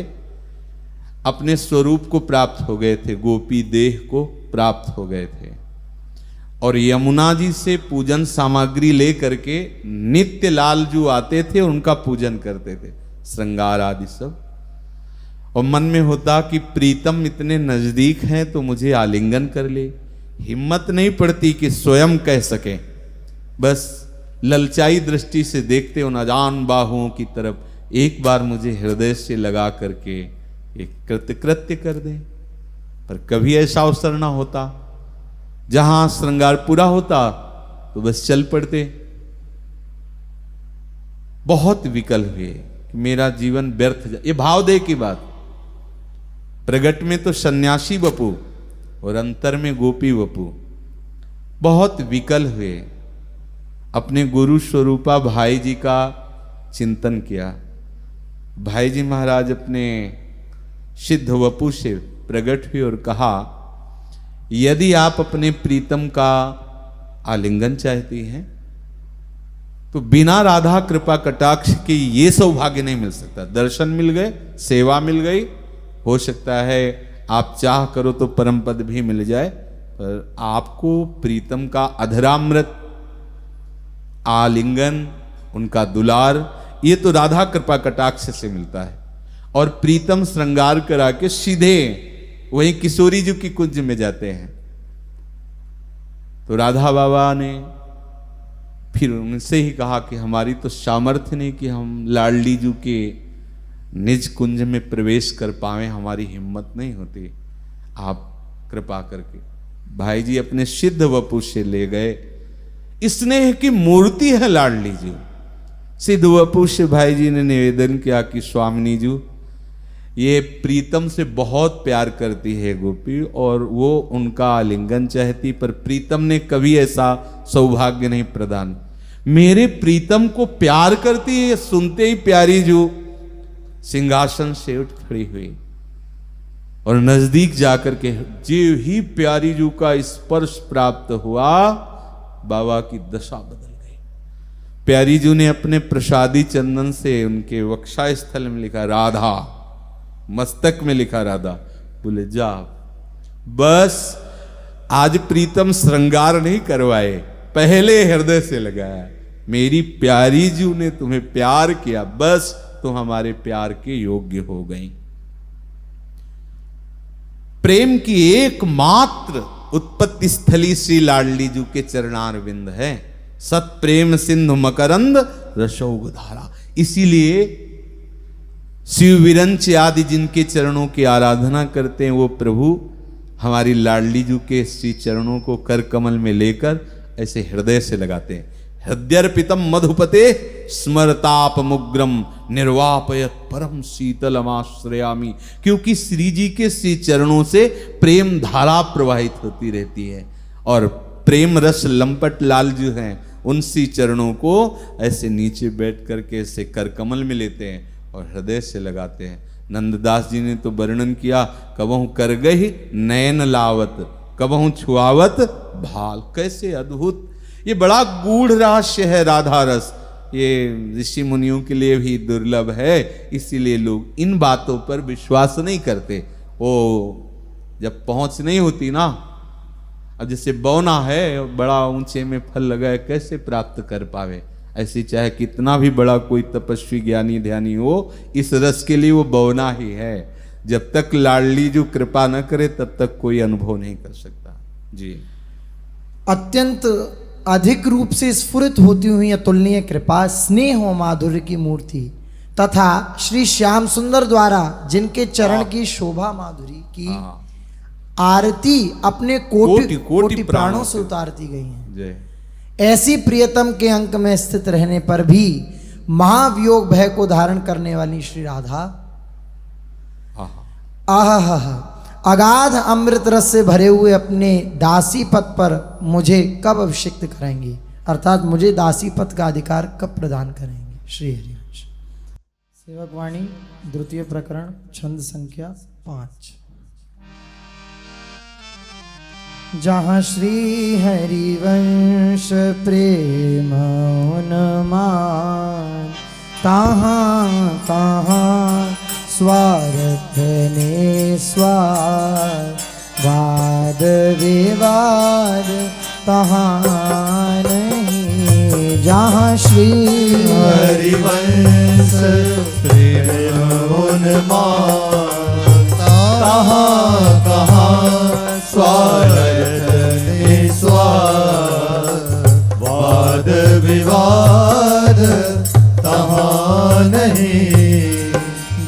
अपने स्वरूप को प्राप्त हो गए थे, गोपी देह को प्राप्त हो गए थे, और यमुना जी से पूजन सामग्री ले करके नित्य लाल जो आते थे उनका पूजन करते थे, श्रृंगार आदि सब। और मन में होता कि प्रीतम इतने नजदीक हैं तो मुझे आलिंगन कर ले। हिम्मत नहीं पड़ती कि स्वयं कह सके, बस ललचाई दृष्टि से देखते उन अजान बाहुओं की तरफ, एक बार मुझे हृदय से लगा करके एक कृत्य कर दे। पर कभी ऐसा अवसर ना होता। जहां श्रृंगार पूरा होता तो बस चल पड़ते। बहुत विकल हुए कि मेरा जीवन व्यर्थ जा। ये भाव दे की बात। प्रगट में तो सन्यासी बपू और अंतर में गोपी बपू। बहुत विकल हुए, अपने गुरु स्वरूपा भाई जी का चिंतन किया। भाई जी महाराज अपने सिद्ध वपु से प्रकट हुए और कहा, यदि आप अपने प्रीतम का आलिंगन चाहती हैं तो बिना राधा कृपा कटाक्ष के ये सौभाग्य नहीं मिल सकता। दर्शन मिल गए, सेवा मिल गई, हो सकता है आप चाह करो तो परम पद भी मिल जाए, पर आपको प्रीतम का अधरामृत, आलिंगन, उनका दुलार, ये तो राधा कृपा कटाक्ष से मिलता है। और प्रीतम श्रृंगार करा के सीधे वही किशोरी जी की कुंज में जाते हैं। तो राधा बाबा ने फिर उनसे ही कहा कि हमारी तो सामर्थ्य नहीं कि हम लाडली जू के निज कुंज में प्रवेश कर पाए, हमारी हिम्मत नहीं होती, आप कृपा करके। भाई जी अपने सिद्ध वपु से ले गए। स्नेह की मूर्ति है लाडली जू। सिद्ध वपु से भाई जी ने निवेदन किया कि स्वामिनी जू, ये प्रीतम से बहुत प्यार करती है गोपी और वो उनका आलिंगन चाहती, पर प्रीतम ने कभी ऐसा सौभाग्य नहीं प्रदान। मेरे प्रीतम को प्यार करती है, सुनते ही प्यारी जू सिंहासन से उठ खड़ी हुई और नजदीक जाकर के जीव ही प्यारी जू का स्पर्श प्राप्त हुआ, बाबा की दशा बदल गई। प्यारी जू ने अपने प्रसादी चंदन से उनके वक्षा स्थल में लिखा राधा, मस्तक में लिखा राधा। बोले जा, बस आज प्रीतम श्रृंगार नहीं करवाए, पहले हृदय से लगाया। मेरी प्यारी जू ने तुम्हें प्यार किया, बस तुम हमारे प्यार के योग्य हो गई। प्रेम की एकमात्र उत्पत्ति स्थली श्री लाडली जू के चरणार बिंद है। सत प्रेम सिंधु मकरंद रसोग धारा। इसीलिए शिव विरंच आदि जिनके चरणों की आराधना करते हैं, वो प्रभु हमारी लाडली जू के श्री चरणों को कर कमल में लेकर ऐसे हृदय से लगाते हैं। हृदयर्पितम मधुपते स्मरताप मुग्रम निर्वापयत परम शीतलमाश्रयामी। क्योंकि श्री जी के श्री चरणों से प्रेम धारा प्रवाहित होती रहती है और प्रेम रस लंपट लाल जो हैं उन श्री चरणों को ऐसे नीचे बैठ करके ऐसे कर कमल में लेते हैं और हृदय से लगाते हैं। नंददास जी ने तो वर्णन किया, कबहू कर गई नयन लावत, कबहू छुआवत भाल। कैसे अद्भुत, ये बड़ा गूढ़ रहस्य है राधा रस। ये ऋषि मुनियों के लिए भी दुर्लभ है, इसीलिए लोग इन बातों पर विश्वास नहीं करते। वो जब पहुंच नहीं होती ना, अब जैसे बौना है बड़ा ऊंचे में फल लगा है, कैसे प्राप्त कर पावे। ऐसी चाहे कितना भी बड़ा कोई तपस्वी ज्ञानी ध्यानी हो, इस रस के लिए वो बौना ही है। जब तक लाडली जो कृपा न करे तब तक कोई अनुभव नहीं कर सकता। जी, अत्यंत अधिक रूप से स्फुरित होती हुई अतुलनीय कृपा, स्नेह और माधुर्य की मूर्ति तथा श्री श्याम सुंदर द्वारा जिनके चरण की शोभा माधुरी की आरती अपने कोटि कोटि प्राणों से उतारती गई है। जय। ऐसी प्रियतम के अंक में स्थित रहने पर भी महावियोग भय को धारण करने वाली श्री राधा आहा अगाध अमृत रस से भरे हुए अपने दासी पद पर मुझे कब अभिषिक्त करेंगी, अर्थात मुझे दासी पद का अधिकार कब प्रदान करेंगे। श्री हरिवंश। सेवक वाणी द्वितीय प्रकरण छंद संख्या 5। जहाँ श्री हरिवंश प्रेम उन्मान, तहाँ तहाँ स्वार्थ निस्वार्थ, वाद विवाद तहाँ नहीं। जहाँ श्री हरिवंश प्रेम उन्मान, तहाँ तहाँ स्वार्थ निस्वार्थ, वाद विवाद तहाँ नहीं।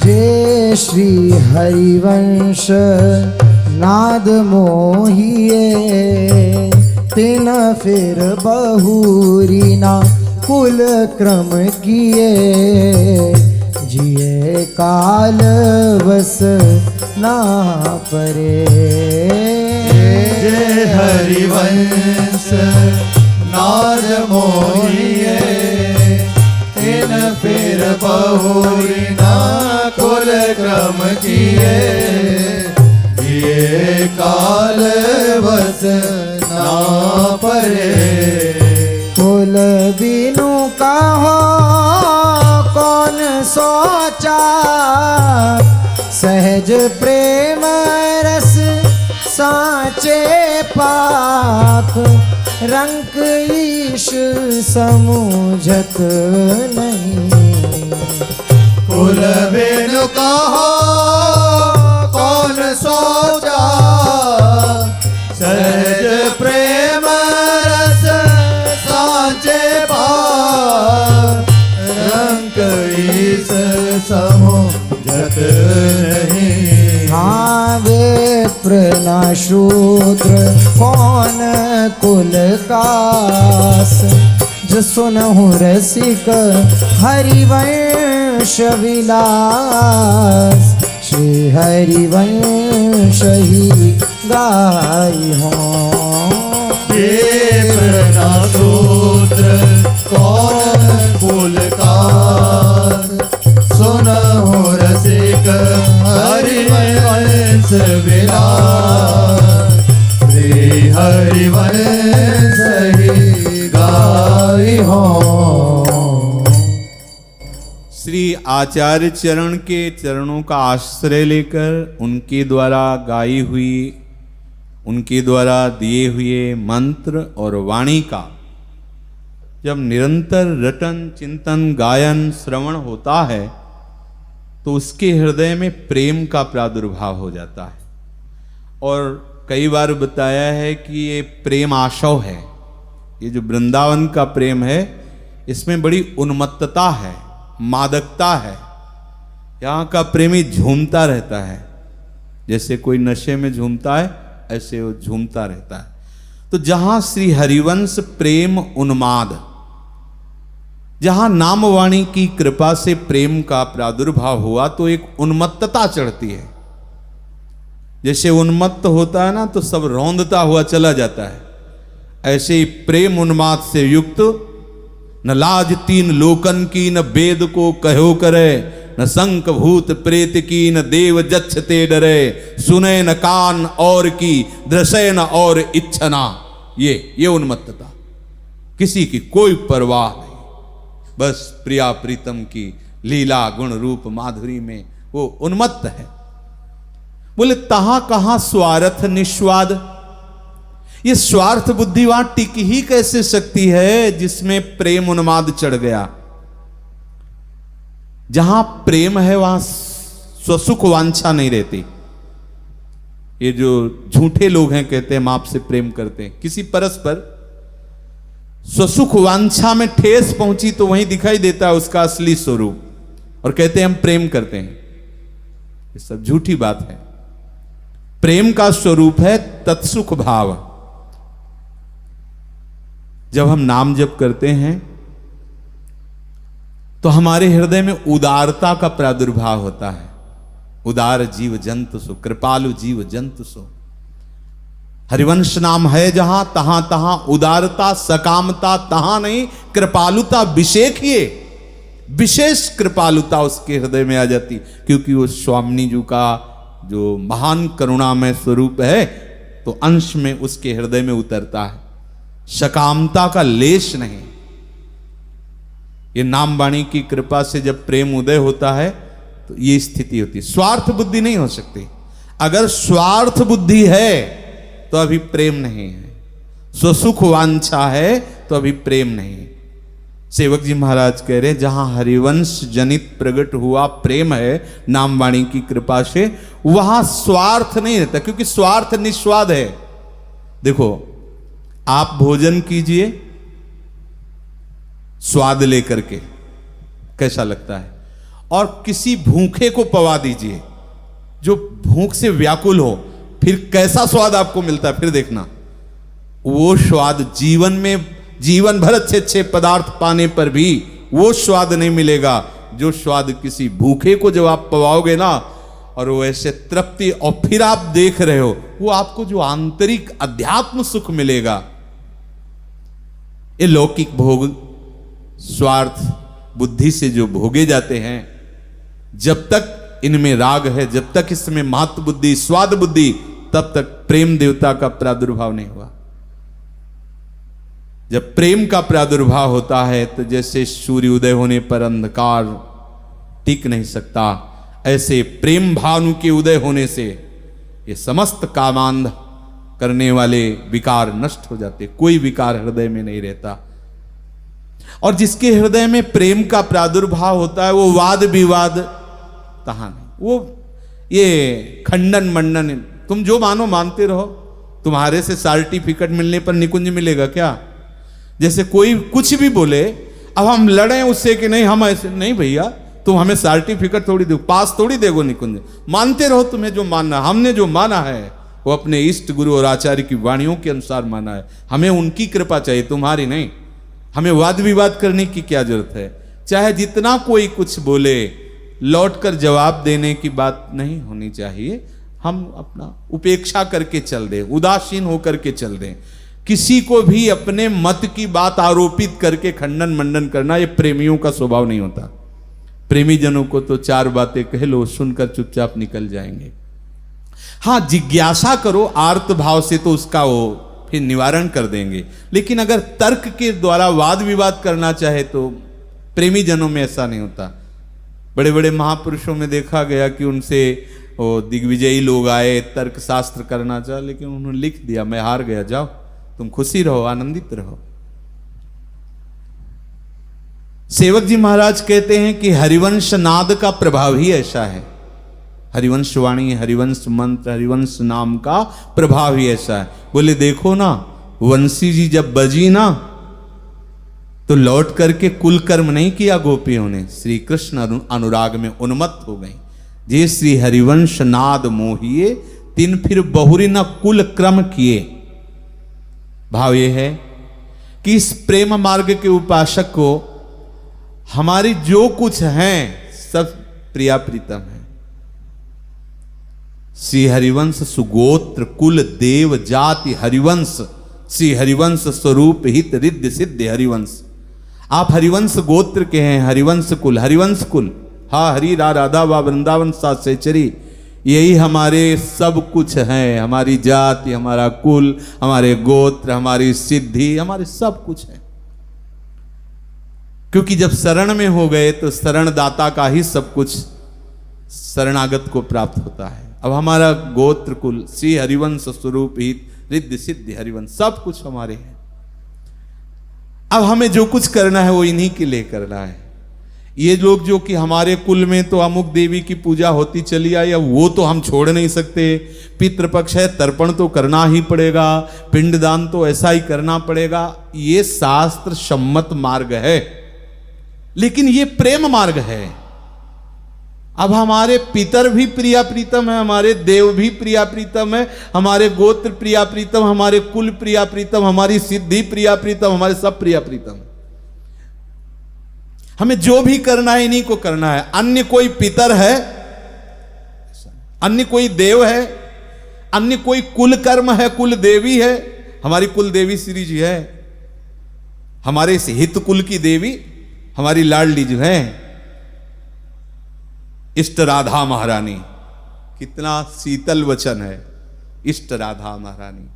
जे श्री हरिवंश नाद मोहिए, तिन फिर बहुरी ना कुल क्रम किए, जिए काल वस ना परे। जय हरिवंश नाद मोहिए, तिन फिर बहुरी ना कुल क्रम किए, ये काल बस ना परे। कुल बिनु कहो कौन सोचा, सहज प्रेम रस साचे पाक, रंक ईश समूझत नहीं। कुल बिनु कहो कौन सोचा, सहज प्रेम रस साचे पाक, समुझत नहीं। हाँ विप्र न शूद्र कौन कुल कास, जो सुनहु रसिक हरिवंश विलास, श्री हरिवंश ही गाई हो। विप्र न शूद्र कौन कुल कास, सुनहु रसिक हरिवंश विलास, श्री हरिवंश ही गाई हो। श्री आचार्य चरण के चरणों का आश्रय लेकर उनके द्वारा गाई हुई, उनके द्वारा दिए हुए मंत्र और वाणी का जब निरंतर रटन चिंतन गायन श्रवण होता है तो उसके हृदय में प्रेम का प्रादुर्भाव हो जाता है। और कई बार बताया है कि ये प्रेम आशव है, ये जो वृंदावन का प्रेम है इसमें बड़ी उन्मत्तता है, मादकता है। यहाँ का प्रेमी झूमता रहता है, जैसे कोई नशे में झूमता है ऐसे वो झूमता रहता है। तो जहां श्री हरिवंश प्रेम उन्माद, जहां नामवाणी की कृपा से प्रेम का प्रादुर्भाव हुआ तो एक उन्मत्तता चढ़ती है। जैसे उन्मत्त होता है ना तो सब रौंदता हुआ चला जाता है, ऐसे ही प्रेम उन्माद से युक्त न लाज तीन लोकन की, न वेद को कहो करे, न संक भूत प्रेत की, न देव जच्छते डरे, सुने न कान और की, दृशे न और इच्छना। ये उन्मत्तता, किसी की कोई परवाह नहीं, बस प्रिया प्रीतम की लीला गुण रूप माधुरी में वो उन्मत्त है। बोले तहां कहां स्वार्थ निस्वाद, ये स्वार्थ बुद्धि वहां टिक ही कैसे सकती है जिसमें प्रेम उन्माद चढ़ गया। जहां प्रेम है वहां स्वसुख वांछा नहीं रहती। ये जो झूठे लोग हैं कहते हैं हम आपसे प्रेम करते हैं, किसी परस्पर स्वसुख वांछा में ठेस पहुंची तो वहीं दिखाई देता है उसका असली स्वरूप, और कहते हैं हम प्रेम करते हैं। ये सब झूठी बात है। प्रेम का स्वरूप है तत्सुख भाव। जब हम नाम जप करते हैं तो हमारे हृदय में उदारता का प्रादुर्भाव होता है। उदार जीव जंतु सो, कृपालु जीव जंतु सो। हरिवंश नाम है जहां तहां तहां उदारता सकामता तहां नहीं, कृपालुता विशेष ही, विशेष कृपालुता उसके हृदय में आ जाती, क्योंकि वो स्वामिनी जी का जो महान करुणामय स्वरूप है तो अंश में उसके हृदय में उतरता है। सकामता का लेश नहीं। ये नाम वाणी की कृपा से जब प्रेम उदय होता है तो ये स्थिति होती है। स्वार्थ बुद्धि नहीं हो सकती। अगर स्वार्थ बुद्धि है तो अभी प्रेम नहीं है, स्वसुख वांछा है तो अभी प्रेम नहीं है। सेवक जी महाराज कह रहे जहां हरिवंश जनित प्रकट हुआ प्रेम है नाम वाणी की कृपा से, वहां स्वार्थ नहीं रहता, क्योंकि स्वार्थ निस्वाद है। देखो आप भोजन कीजिए स्वाद लेकर के, कैसा लगता है, और किसी भूखे को पवा दीजिए जो भूख से व्याकुल हो, फिर कैसा स्वाद आपको मिलता है, फिर देखना। वो स्वाद जीवन में, जीवन भर अच्छे अच्छे पदार्थ पाने पर भी वो स्वाद नहीं मिलेगा जो स्वाद किसी भूखे को जब आप पवाओगे ना, और वो ऐसे तृप्ति, और फिर आप देख रहे हो वो आपको जो आंतरिक अध्यात्म सुख मिलेगा। ये लौकिक भोग स्वार्थ बुद्धि से जो भोगे जाते हैं, जब तक इनमें राग है, जब तक इसमें महत्व बुद्धि स्वाद बुद्धि, तब तक प्रेम देवता का प्रादुर्भाव नहीं हुआ। जब प्रेम का प्रादुर्भाव होता है तो जैसे सूर्य उदय होने पर अंधकार टिक नहीं सकता, ऐसे प्रेम भानु के उदय होने से ये समस्त कामांध करने वाले विकार नष्ट हो जाते, कोई विकार हृदय में नहीं रहता। और जिसके हृदय में प्रेम का प्रादुर्भाव होता है वो वाद विवाद तहां नहीं, वो ये खंडन मंडन, तुम जो मानो मानते रहो, तुम्हारे से सर्टिफिकेट मिलने पर निकुंज मिलेगा क्या? जैसे कोई कुछ भी बोले, अब हम लड़ें उससे कि नहीं हम ऐसे नहीं, भैया तुम हमें सर्टिफिकेट थोड़ी दो, पास थोड़ी देगो निकुंज, मानते रहो तुम्हें जो मानना। हमने जो माना है वो अपने इष्ट गुरु और आचार्य की वाणियों के अनुसार माना है, हमें उनकी कृपा चाहिए, तुम्हारी नहीं। हमें वाद विवाद करने की क्या जरूरत है। चाहे जितना कोई कुछ बोले, लौटकर जवाब देने की बात नहीं होनी चाहिए। हम अपना उपेक्षा करके चल दें, उदासीन होकर के चल दें। किसी को भी अपने मत की बात आरोपित करके खंडन मंडन करना, ये प्रेमियों का स्वभाव नहीं होता। प्रेमी जनों को तो चार बातें कह लो, सुनकर चुपचाप निकल जाएंगे। हाँ, जिज्ञासा करो आर्त भाव से तो उसका वो फिर निवारण कर देंगे। लेकिन अगर तर्क के द्वारा वाद विवाद करना चाहे तो प्रेमी जनों में ऐसा नहीं होता। बड़े बड़े महापुरुषों में देखा गया कि उनसे वो दिग्विजयी लोग आए, तर्क शास्त्र करना चाहे, लेकिन उन्होंने लिख दिया मैं हार गया, जाओ तुम खुशी रहो, आनंदित रहो। सेवक जी महाराज कहते हैं कि हरिवंश नाद का प्रभाव ही ऐसा है। हरिवंश वाणी, हरिवंश मंत्र, हरिवंश नाम का प्रभाव ही ऐसा है। बोले देखो ना, वंशी जी जब बजी ना तो लौट करके कुल कर्म नहीं किया गोपियों ने, श्री कृष्ण अनुराग में उन्मत्त हो गई। जे श्री हरिवंश नाद मोहिए, तिन फिर बहुरी न कुल क्रम किए। भाव यह है कि इस प्रेम मार्ग के उपासक को हमारी जो कुछ है सब प्रिया प्रीतम है। श्री हरिवंश सुगोत्र कुल देव जाति हरिवंश, श्री हरिवंश स्वरूप हित रिद्ध सिद्ध हरिवंश। आप हरिवंश गोत्र के हैं, हरिवंश कुल, हरिवंश कुल, हाँ हरि राधा वा वृंदावन सात सेचरी, यही हमारे सब कुछ है। हमारी जाति, हमारा कुल, हमारे गोत्र, हमारी सिद्धि, हमारे सब कुछ है। क्योंकि जब शरण में हो गए तो शरण दाता का ही सब कुछ शरणागत को प्राप्त होता है। अब हमारा गोत्र कुल, श्री हरिवंश स्वरूप हित रिद्ध सिद्धि हरिवंश, सब कुछ हमारे हैं। अब हमें जो कुछ करना है वो इन्हीं के लिए करना है। ये लोग जो कि हमारे कुल में तो अमुक देवी की पूजा होती चली आई, वो तो हम छोड़ नहीं सकते। पितृपक्ष है, तर्पण तो करना ही पड़ेगा, पिंडदान तो ऐसा ही करना पड़ेगा। ये शास्त्र सम्मत मार्ग है, लेकिन ये प्रेम मार्ग है। अब हमारे पितर भी प्रिया प्रीतम है, हमारे देव भी प्रिया प्रीतम है, हमारे गोत्र प्रिया प्रीतम, हमारे कुल प्रिया प्रीतम, हमारी सिद्धि प्रिया प्रीतम, हमारे सब प्रिया प्रीतम। हमें जो भी करना है इन्हीं को करना है। अन्य कोई पितर है, अन्य कोई देव है, अन्य कोई कुल कर्म है, कुल देवी है। हमारी कुल देवी श्री जी है, हमारे इस हित कुल की देवी हमारी लाडली जो है इष्ट राधा महारानी। कितना शीतल वचन है, इष्ट राधा महारानी।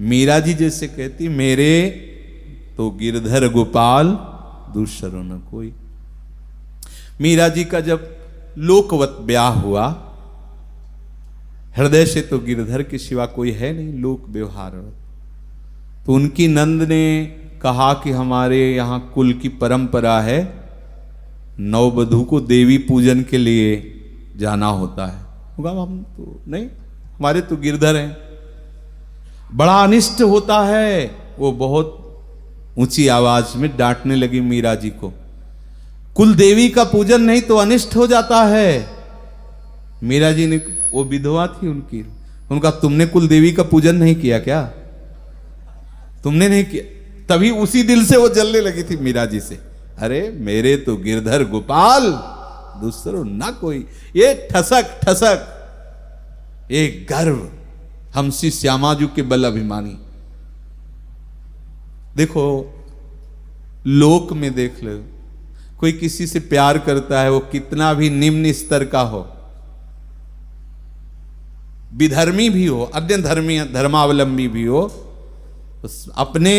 मीरा जी जैसे कहती, मेरे तो गिरधर गोपाल दूसरो न कोई। मीरा जी का जब लोकवत ब्याह हुआ, हृदय से तो गिरधर के सिवा कोई है नहीं, लोक व्यवहार। तो उनकी नंद ने कहा कि हमारे यहाँ कुल की परंपरा है, नववधू को देवी पूजन के लिए जाना होता है। होगा हम तो नहीं, हमारे तो गिरधर हैं। बड़ा अनिष्ट होता है। वो बहुत ऊंची आवाज में डांटने लगी मीरा जी को, कुल देवी का पूजन नहीं तो अनिष्ट हो जाता है। मीरा जी ने, वो विधवा थी उनकी, उनका तुमने कुल देवी का पूजन नहीं किया क्या? तुमने नहीं किया? तभी उसी दिल से वो जलने लगी थी मीरा जी से। अरे मेरे तो गिरधर गोपाल दूसरो ना कोई। ये ठसक ठसक, ये गर्व, हम श्री श्यामाजू के बल अभिमानी। देखो लोक में देख लो, कोई किसी से प्यार करता है, वो कितना भी निम्न स्तर का हो, विधर्मी भी हो, अन्य धर्मी धर्मावलंबी भी हो, तो अपने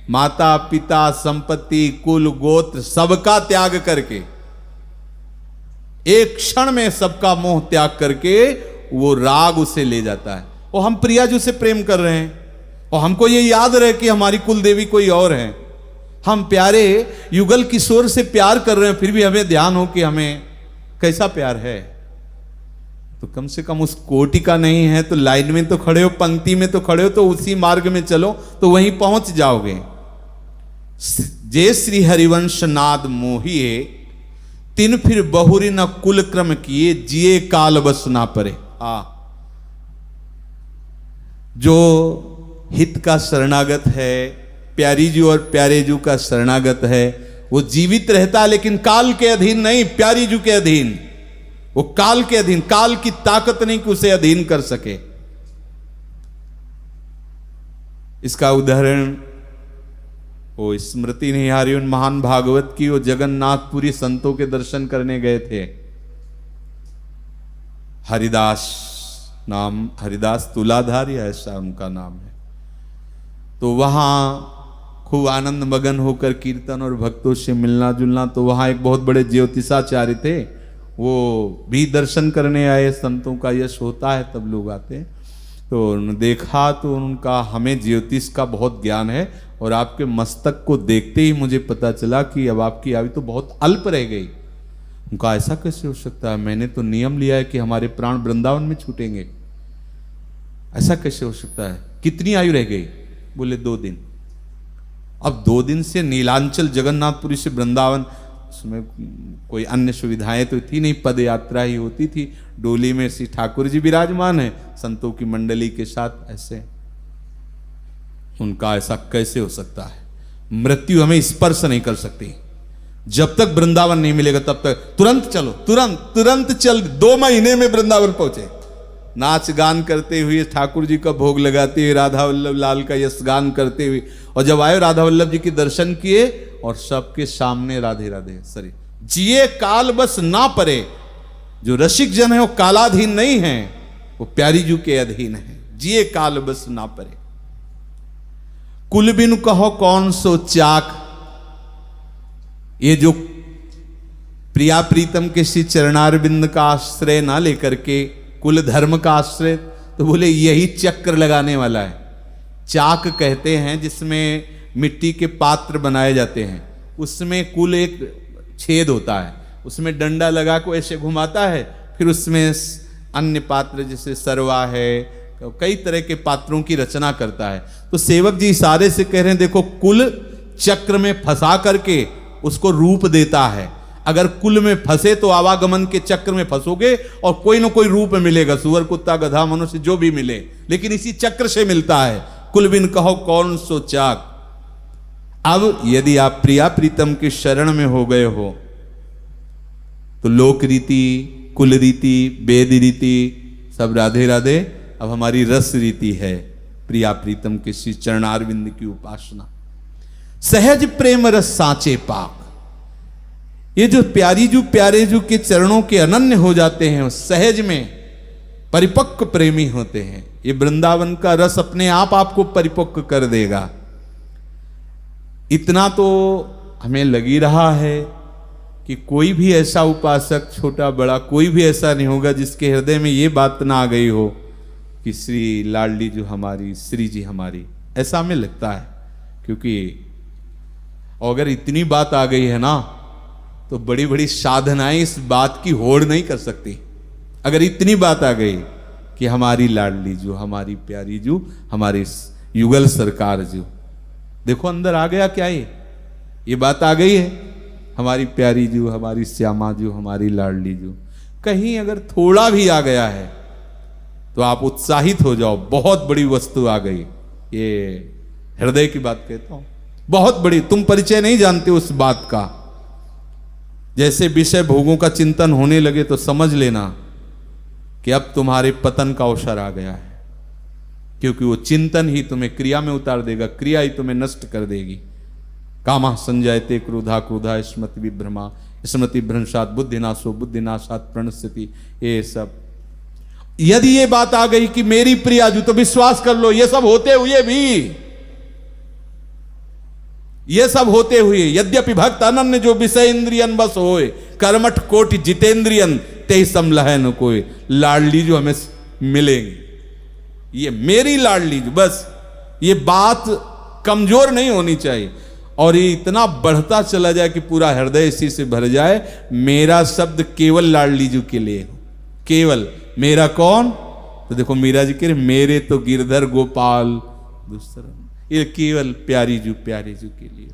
माता पिता संपत्ति कुल गोत्र सबका त्याग करके, एक क्षण में सबका मोह त्याग करके वो राग उसे ले जाता है। और हम प्रियाजू से प्रेम कर रहे हैं और हमको ये याद रहे कि हमारी कुल देवी कोई और है। हम प्यारे युगल किशोर से प्यार कर रहे हैं, फिर भी हमें ध्यान हो कि हमें कैसा प्यार है। तो कम से कम उस कोटि का नहीं है तो लाइन में तो खड़े हो, पंक्ति में तो खड़े हो, तो उसी मार्ग में चलो तो वहीं पहुंच जाओगे। जे श्री हरिवंश नाद मोहिए, तिन फिर बहुरी न कुल क्रम किए, जिए काल बस ना परे। जो हित का शरणागत है, प्यारी जू और प्यारे जू का शरणागत है, वो जीवित रहता है लेकिन काल के अधीन नहीं, प्यारी जू के अधीन। वो काल के अधीन, काल की ताकत नहीं कि उसे अधीन कर सके। इसका उदाहरण वो स्मृति नहीं आ रही उन महान भागवत की, वो जगन्नाथपुरी संतों के दर्शन करने गए थे। हरिदास नाम, हरिदास तुलाधारी ऐसा उनका नाम है। तो वहां खूब आनंद मगन होकर कीर्तन और भक्तों से मिलना जुलना। तो वहां एक बहुत बड़े ज्योतिषाचार्य थे, वो भी दर्शन करने आए। संतों का यश होता है तब लोग आते हैं। तो उन्होंने देखा तो उनका, हमें ज्योतिष का बहुत ज्ञान है और आपके मस्तक को देखते ही मुझे पता चला कि अब आपकी आयु तो बहुत अल्प रह गई। उनका ऐसा कैसे हो सकता है, मैंने तो नियम लिया है कि हमारे प्राण वृंदावन में छूटेंगे, ऐसा कैसे हो सकता है, कितनी आयु रह गई? बोले 2 दिन। अब 2 दिन से नीलांचल जगन्नाथपुरी से वृंदावन, उसमें कोई अन्य सुविधाएं तो थी नहीं, पद यात्रा ही होती थी। डोली में श्री ठाकुर जी विराजमान है संतों की मंडली के साथ। ऐसे उनका ऐसा कैसे हो सकता है? मृत्यु हमें स्पर्श नहीं कर सकती। जब तक वृंदावन नहीं मिलेगा तब तक तुरंत चलो, तुरंत चल। 2 महीने में वृंदावन पहुंचे, नाच गान करते हुए, ठाकुर जी का भोग लगाते हुए, राधा वल्लभ लाल का यश गान करते हुए। और जब आए राधा वल्लभ जी के दर्शन किए और सबके सामने राधे राधे सरी। जिए काल बस ना परे। जो रसिक जन है वो कालाधीन नहीं है, वो प्यारी जू के अधीन है। जिए काल बस ना परे। कुल बिन कहो कौन सो चाक। ये जो प्रिया प्रीतम के श्री चरणारविंद का आश्रय ना लेकर के कुल धर्म का आश्रय, तो बोले यही चक्र लगाने वाला है। चाक कहते हैं जिसमें मिट्टी के पात्र बनाए जाते हैं, उसमें कुल एक छेद होता है, उसमें डंडा लगा को ऐसे घुमाता है, फिर उसमें अन्य पात्र जैसे सरवा है, कई तरह के पात्रों की रचना करता है। तो सेवक जी इशारे से कह रहे हैं देखो, कुल चक्र में फंसा करके उसको रूप देता है। अगर कुल में फंसे तो आवागमन के चक्र में फंसोगे और कोई ना कोई रूप मिलेगा, सुअर कुत्ता गधा मनुष्य जो भी मिले, लेकिन इसी चक्र से मिलता है। कुल बिन कहो कौन सो चाक। अब यदि आप प्रिया प्रीतम के शरण में हो गए हो तो लोक रीति, कुल रीति, वेद रीति सब राधे राधे। अब हमारी रस रीति है प्रिया प्रीतम के श्री चरणारविंद की उपासना। सहज प्रेम रस सांचे पाक। ये जो प्यारी जू प्यारे जू के चरणों के अनन्य हो जाते हैं, सहज में परिपक्व प्रेमी होते हैं। ये वृंदावन का रस अपने आप आपको परिपक्व कर देगा। इतना तो हमें लगी रहा है कि कोई भी ऐसा उपासक, छोटा बड़ा, कोई भी ऐसा नहीं होगा जिसके हृदय में ये बात ना आ गई हो कि श्री लाडली जो हमारी, श्री जी हमारी। ऐसा हमें लगता है, क्योंकि अगर इतनी बात आ गई है ना तो बड़ी बड़ी साधनाएं इस बात की होड़ नहीं कर सकती। अगर इतनी बात आ गई कि हमारी लाडली जो, हमारी प्यारी जो, हमारी युगल सरकार जो, देखो अंदर आ गया क्या, ये बात आ गई है, हमारी प्यारी जो, हमारी श्यामा जो, हमारी लाडली जो। कहीं अगर थोड़ा भी आ गया है तो आप उत्साहित हो जाओ, बहुत बड़ी वस्तु आ गई। ये हृदय की बात कहता हूं, बहुत बड़ी। तुम परिचय नहीं जानते उस बात का। जैसे विषय भोगों का चिंतन होने लगे तो समझ लेना कि अब तुम्हारे पतन का अवसर आ गया है, क्योंकि वो चिंतन ही तुम्हें क्रिया में उतार देगा, क्रिया ही तुम्हें नष्ट कर देगी। कामा संजायते क्रोधा, क्रोधा स्मृति विभ्रमा, स्मृति भ्रंशात बुद्धिनाशो, बुद्धिनाशात प्रणश्यति। ये सब यदि ये बात आ गई कि मेरी प्रिया जो, तो विश्वास कर लो, ये सब होते हुए भी, ये सब होते हुए, यद्यपि भक्त अनन्य जो विषय इंद्रियन बस होए, कर्मठ कोटि जितेंद्रियन ते समलह न कोई। लाडली जो हमें मिलेंगे, ये मेरी लाडली जो, बस ये बात कमजोर नहीं होनी चाहिए। और ये इतना बढ़ता चला जाए कि पूरा हृदय इसी से भर जाए, मेरा शब्द केवल लाडली जी के लिए हो। केवल मेरा कौन? तो देखो मीरा जी कह रहे मेरे तो गिरधर गोपाल दूसरा, ये केवल प्यारी जू, प्यारी जू के लिए हो।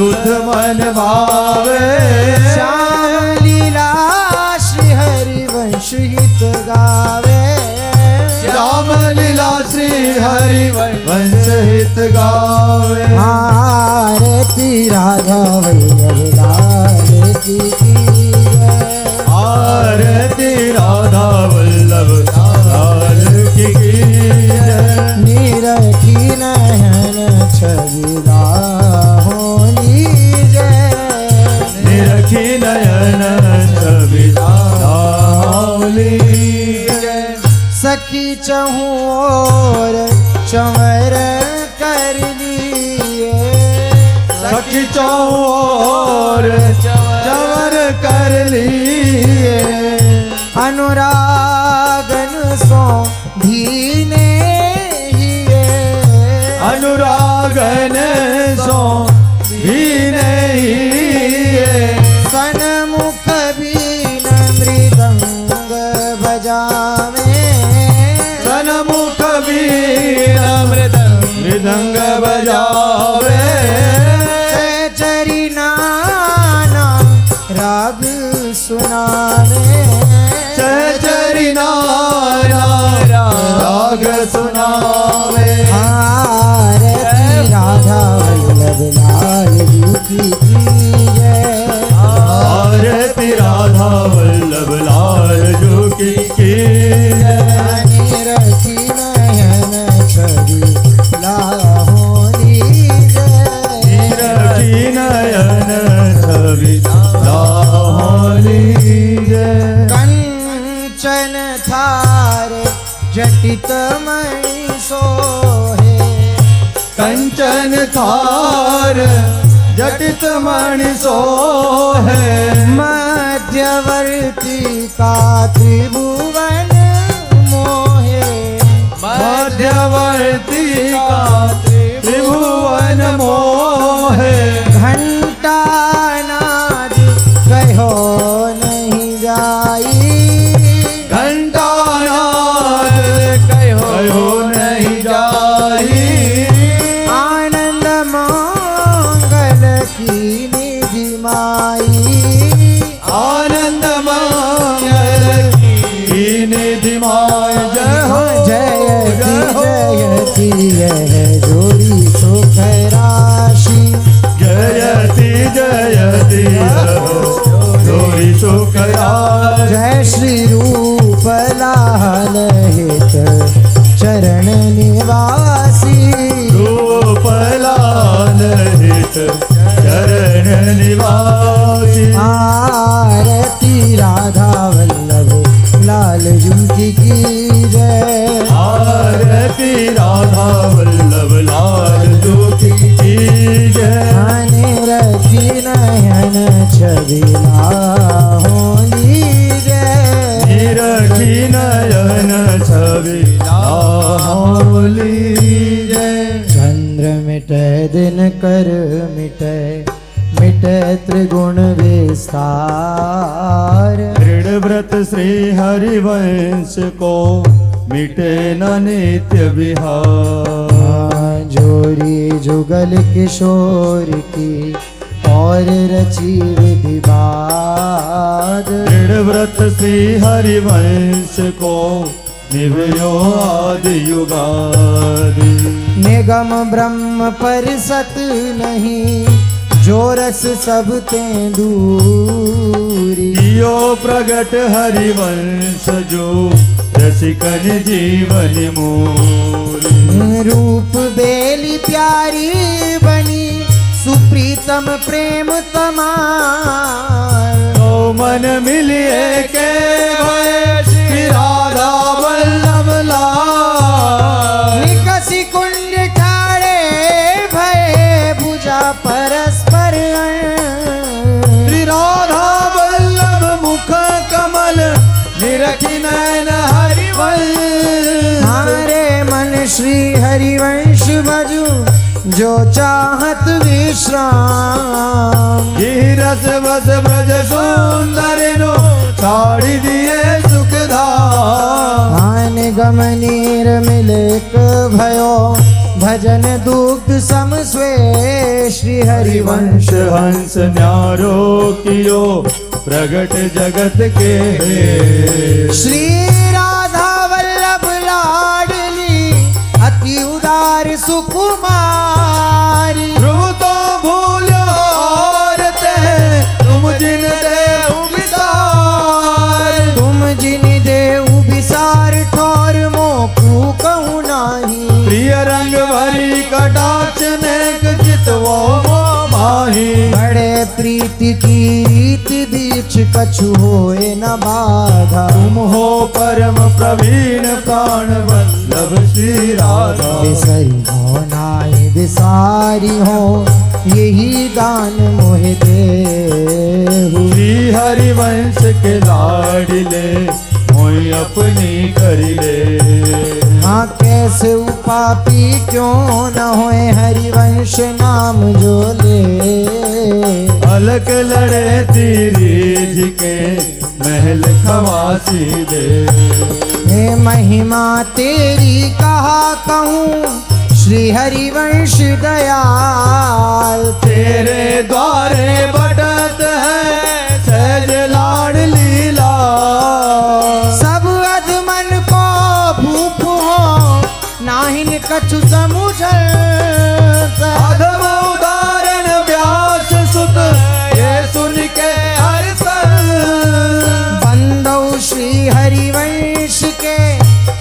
शुद्ध मन भावे श्याम लीला श्री हरिवंश हित गावे श्याम लीला श्री हरि वंश हित गावे आरती राधा वल्लभ लाल की जय। आरती राधा वल्लभ लाल की जय। निरखी नयन छवि होली जय। निरखी नयन छवि होली जय। सखी चहु और चंवर कर लिए सखी चौर चवर कर लिए अनुरागन सो धीने हिये अनुरागन सो भी नहीं सन्मुख बीन मृदंग बजावे सन्मुख बीन मृदंग बजावे चरी नाना राग सुनावे चरी नाना राग सुनावे आरती राधा वल्लभ लाल जी की जय। आरती राधा वल्लभ लाल जो की जय। निरखी नयन छवि लाहोनी जय। निरखी नयन छवि लाहोनी जय। कंचन थार जटित मणि सोहे कंचन थार जटित मणि सोहे मध्यवर्ती का त्रिभुवन मोहे मध्यवर्ती का त्रिभुवन मोहे घंटा नाद कहो नहीं जाई घंटा नाद कहो नहीं जाई आनंद मंगल की निधि माई आनंद मंगल की निधि माय जय हो जयती यह जोड़ी सुख राशि जयति जयति जोड़ी सुख जय श्री रूप लाल हित चरण निवासी रूप लाल हित चरण निवासी आरती राधा वल्लभ लाल जी की जय। आरती राधा वल्लभ लाल जो की जय। निरखी नयन छवि होली जय। निरखी नयन छवि होली जय। चंद्र मिटे दिन कर मिटे मिटे त्रिगुण विस्तार दृढ़ व्रत श्री हरिवंश को मिटे न नित्य विहार जोरी जुगल किशोर की और रची विधिवाद दृढ़ व्रत श्री हरिवंश को निवयो आदि युगादि निगम ब्रह्म परिसत नहीं जो रस सब ते दूरी यो प्रगट हरिवंश जो रसिकन जीवन मोरी रूप बेली प्यारी बनी सुप्रीतम प्रेम तमार तो मन मिलिए के भय श्री राधा वल्लभ लाल निकसी कुंड ठाड़े भय भुजा परस्पर श्री राधा वल्लभ मुख कमल निरखी नयन हरिवंश हमारे मन श्री हरिवंश भजू जो चाहत विश्राम रस बस ब्रज सुंदर नो छाड़ी दिए सुखधाम आन गम नीर मिलक भयो भजन दुग्ध सम स्वे श्री हरिवंश हंस न्यारो कियो प्रगट जगत के श्री राधा वल्लभ लाडली अति उदार सुकुमारी ध्रुव तो भूलो और ते तुम जिन देव विसार तुम जिन देव विसार ठोर मोकू कहूँ नाही प्रिय रंग भरी कटाक्ष नेक चितवो माही बड़े प्रीति की रीत बीच कछु होए न बाधा तुम हो परम प्रवीण प्राण वल्लभ श्री राधा बिसरी हो नाय बिसारी हो यही दान मोहे देहु श्री हरिवंश के लाडिले मोई अपनी करिले हाँ कैसे उपापी क्यों न होए हरिवंश नाम जो ले अलग लड़े तीरी जी के महल खवासी दे हे महिमा तेरी कहा कहूँ श्री हरिवंश दयाल तेरे द्वारे बटत है सहज लाड लीला सब अधमन को भूख हो नाहिन कछु समुझल अधम उदाहरण व्यास सुत ये सुन के हर्ष बंदौ श्री हरिवंश के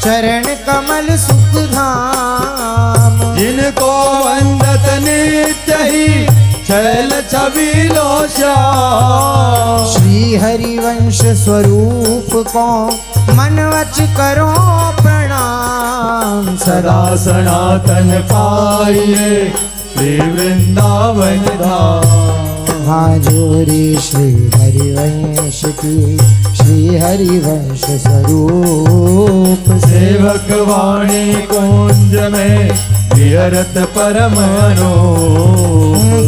चरण कमल सुख धाम जिनको वंदत नित्य ही छैल छबीलो श्याम श्री हरिवंश स्वरूप को मन वच करो प्रणाम सदा सनातन पाइए श्री वृंदावन धाम हाँ जोरी श्री हरिवंश की श्री हरिवंश स्वरूप सेवक वाणी कुंज में विहरत परम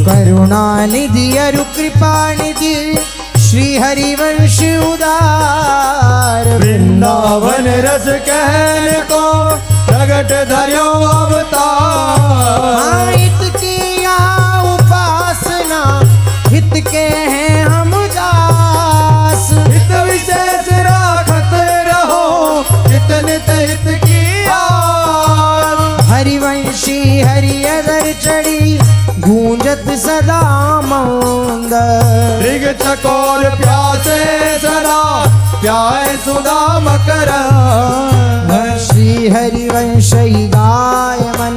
करुणा निधि अरु कृपा निधि श्री हरिवंश उदार वृंदावन रस कहन को प्रगट धर्यो अवतार हित की उपासना हित के हैं हम दास हित विशेष राखत रहो हित नित हित की आस हरिवंशी हरि अदर चढ़ी गूंजत सदा मौंद मृग चकोर प्यासे सदा प्याए सुधा मकर श्री हरिवंश गाय मन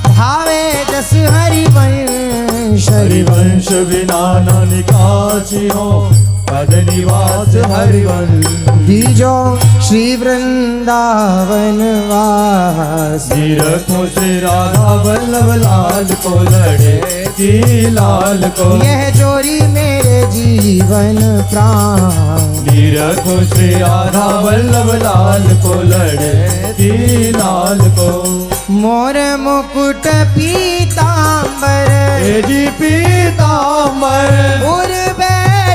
भावे जस हरिवंश हरिवंश बिना न निकासी हो पद निवास हरिवंश दीजो श्री वृंदावन वास रखो श्री राधा वल्लभ लाल को लड़े की लाल को यह जोरी मेरे जीवन प्राण रखो श्री राधा वल्लभ लाल को लड़े की लाल को मोर मुकुट पीतांबर हे जी पीताम्बर पूर्वे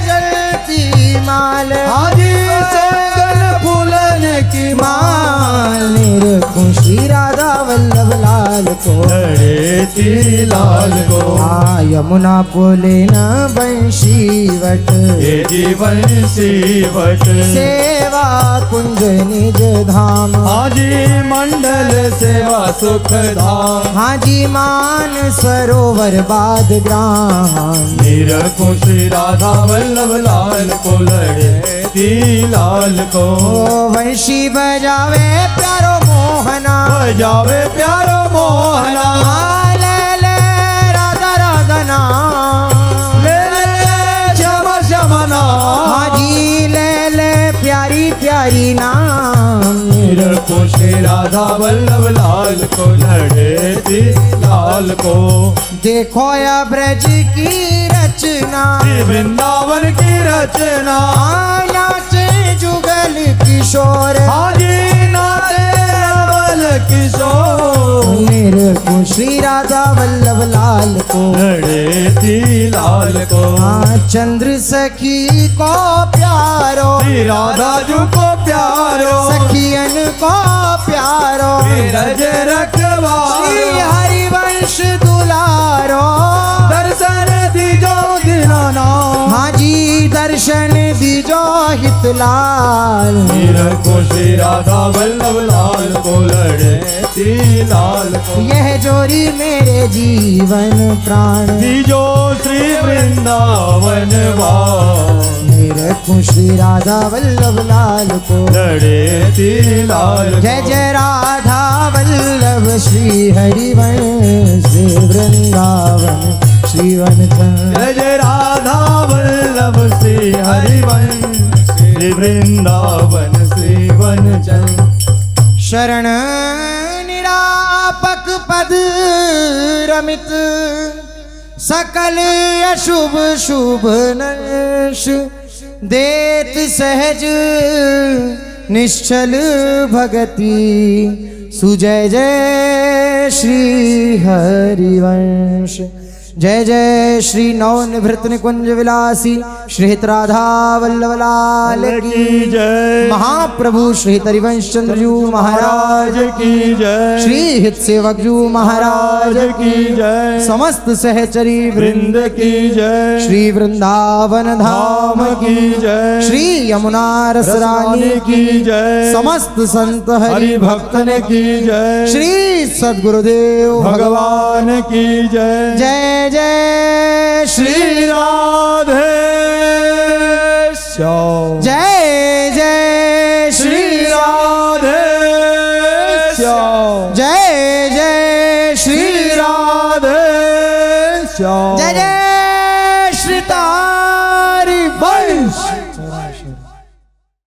जलती माल हाजी संगल फूलन की माल निरखूं श्री राधा वल्लभ लाल को लड़े की लाल को हाँ यमुना बोले न बंशी वट हे जीवन सीवट सेवा कुंज निज धाम हाजी मंडल सेवा सुख धाम हाजी मान सरोवर बाद ग्राम निरखो श्री राधा वल्लभ लाल को लड़े की लाल को ओ वंशी बजावे प्यारो मोहना बजावे प्यारो मोहना ले ले राधा राधा नाम ले ले श्याम श्यामना हाजी ले ले प्यारी प्यारी नाम निरखो श्री राधा वल्लभ लाल को लड़े की लाल को देखो या ब्रज की रचना श्री वृंदावन की रचना नाचे जुगल किशोर हाजी नाचे बाल किशोर निरखूं श्री राधा वल्लभ लाल को, लड़े थी लाल को। हाँ चंद्र सखी को प्यारो, श्री राधा जू को प्यारो, सखियन को प्यारो, रज रखवारो, श्री हरिवंश दुलारो, दर्शन दीजो दीनाना। हाँ जी दर्शन दीजो हितलाल। निरखो श्री राधा वल्लभ लाल को, लड़े थी लाल को। यह जोरी मेरे जीवन प्राण, दीजो श्री वृंदावन वास, निरखूं श्री राधा वल्लभ लाल को, लड़े थी लाल को। जय जय राधा वल्लभ श्री हरिवंश वृंदावन श्रीवन चंद्र। जय जय राधा वल्लभ श्री हरिवंश, श्री वृंदावन श्री वनचंद्र। शरण निरापक पद रमित, सकल अशुभ शुभ नश, देत सहज निश्चल भगति, सुजय जय श्री हरिवंश। जय जय श्री नवनिभृत निकुंज विलासी श्री हित राधा वल्लभ लाल की जय। महाप्रभु श्री हित हरिवंश चंद्रजू महाराज की जय। श्री हित सेवक जू महाराज की जय। समस्त सहचरी वृंद की जय। श्री वृंदावन धाम की जय। श्री यमुना रस रानी की जय। समस्त संत हरि भक्तन की जय। श्री सद्गुरुदेव भगवान की जय। जय जय श्री श्री राधे श्याम। जय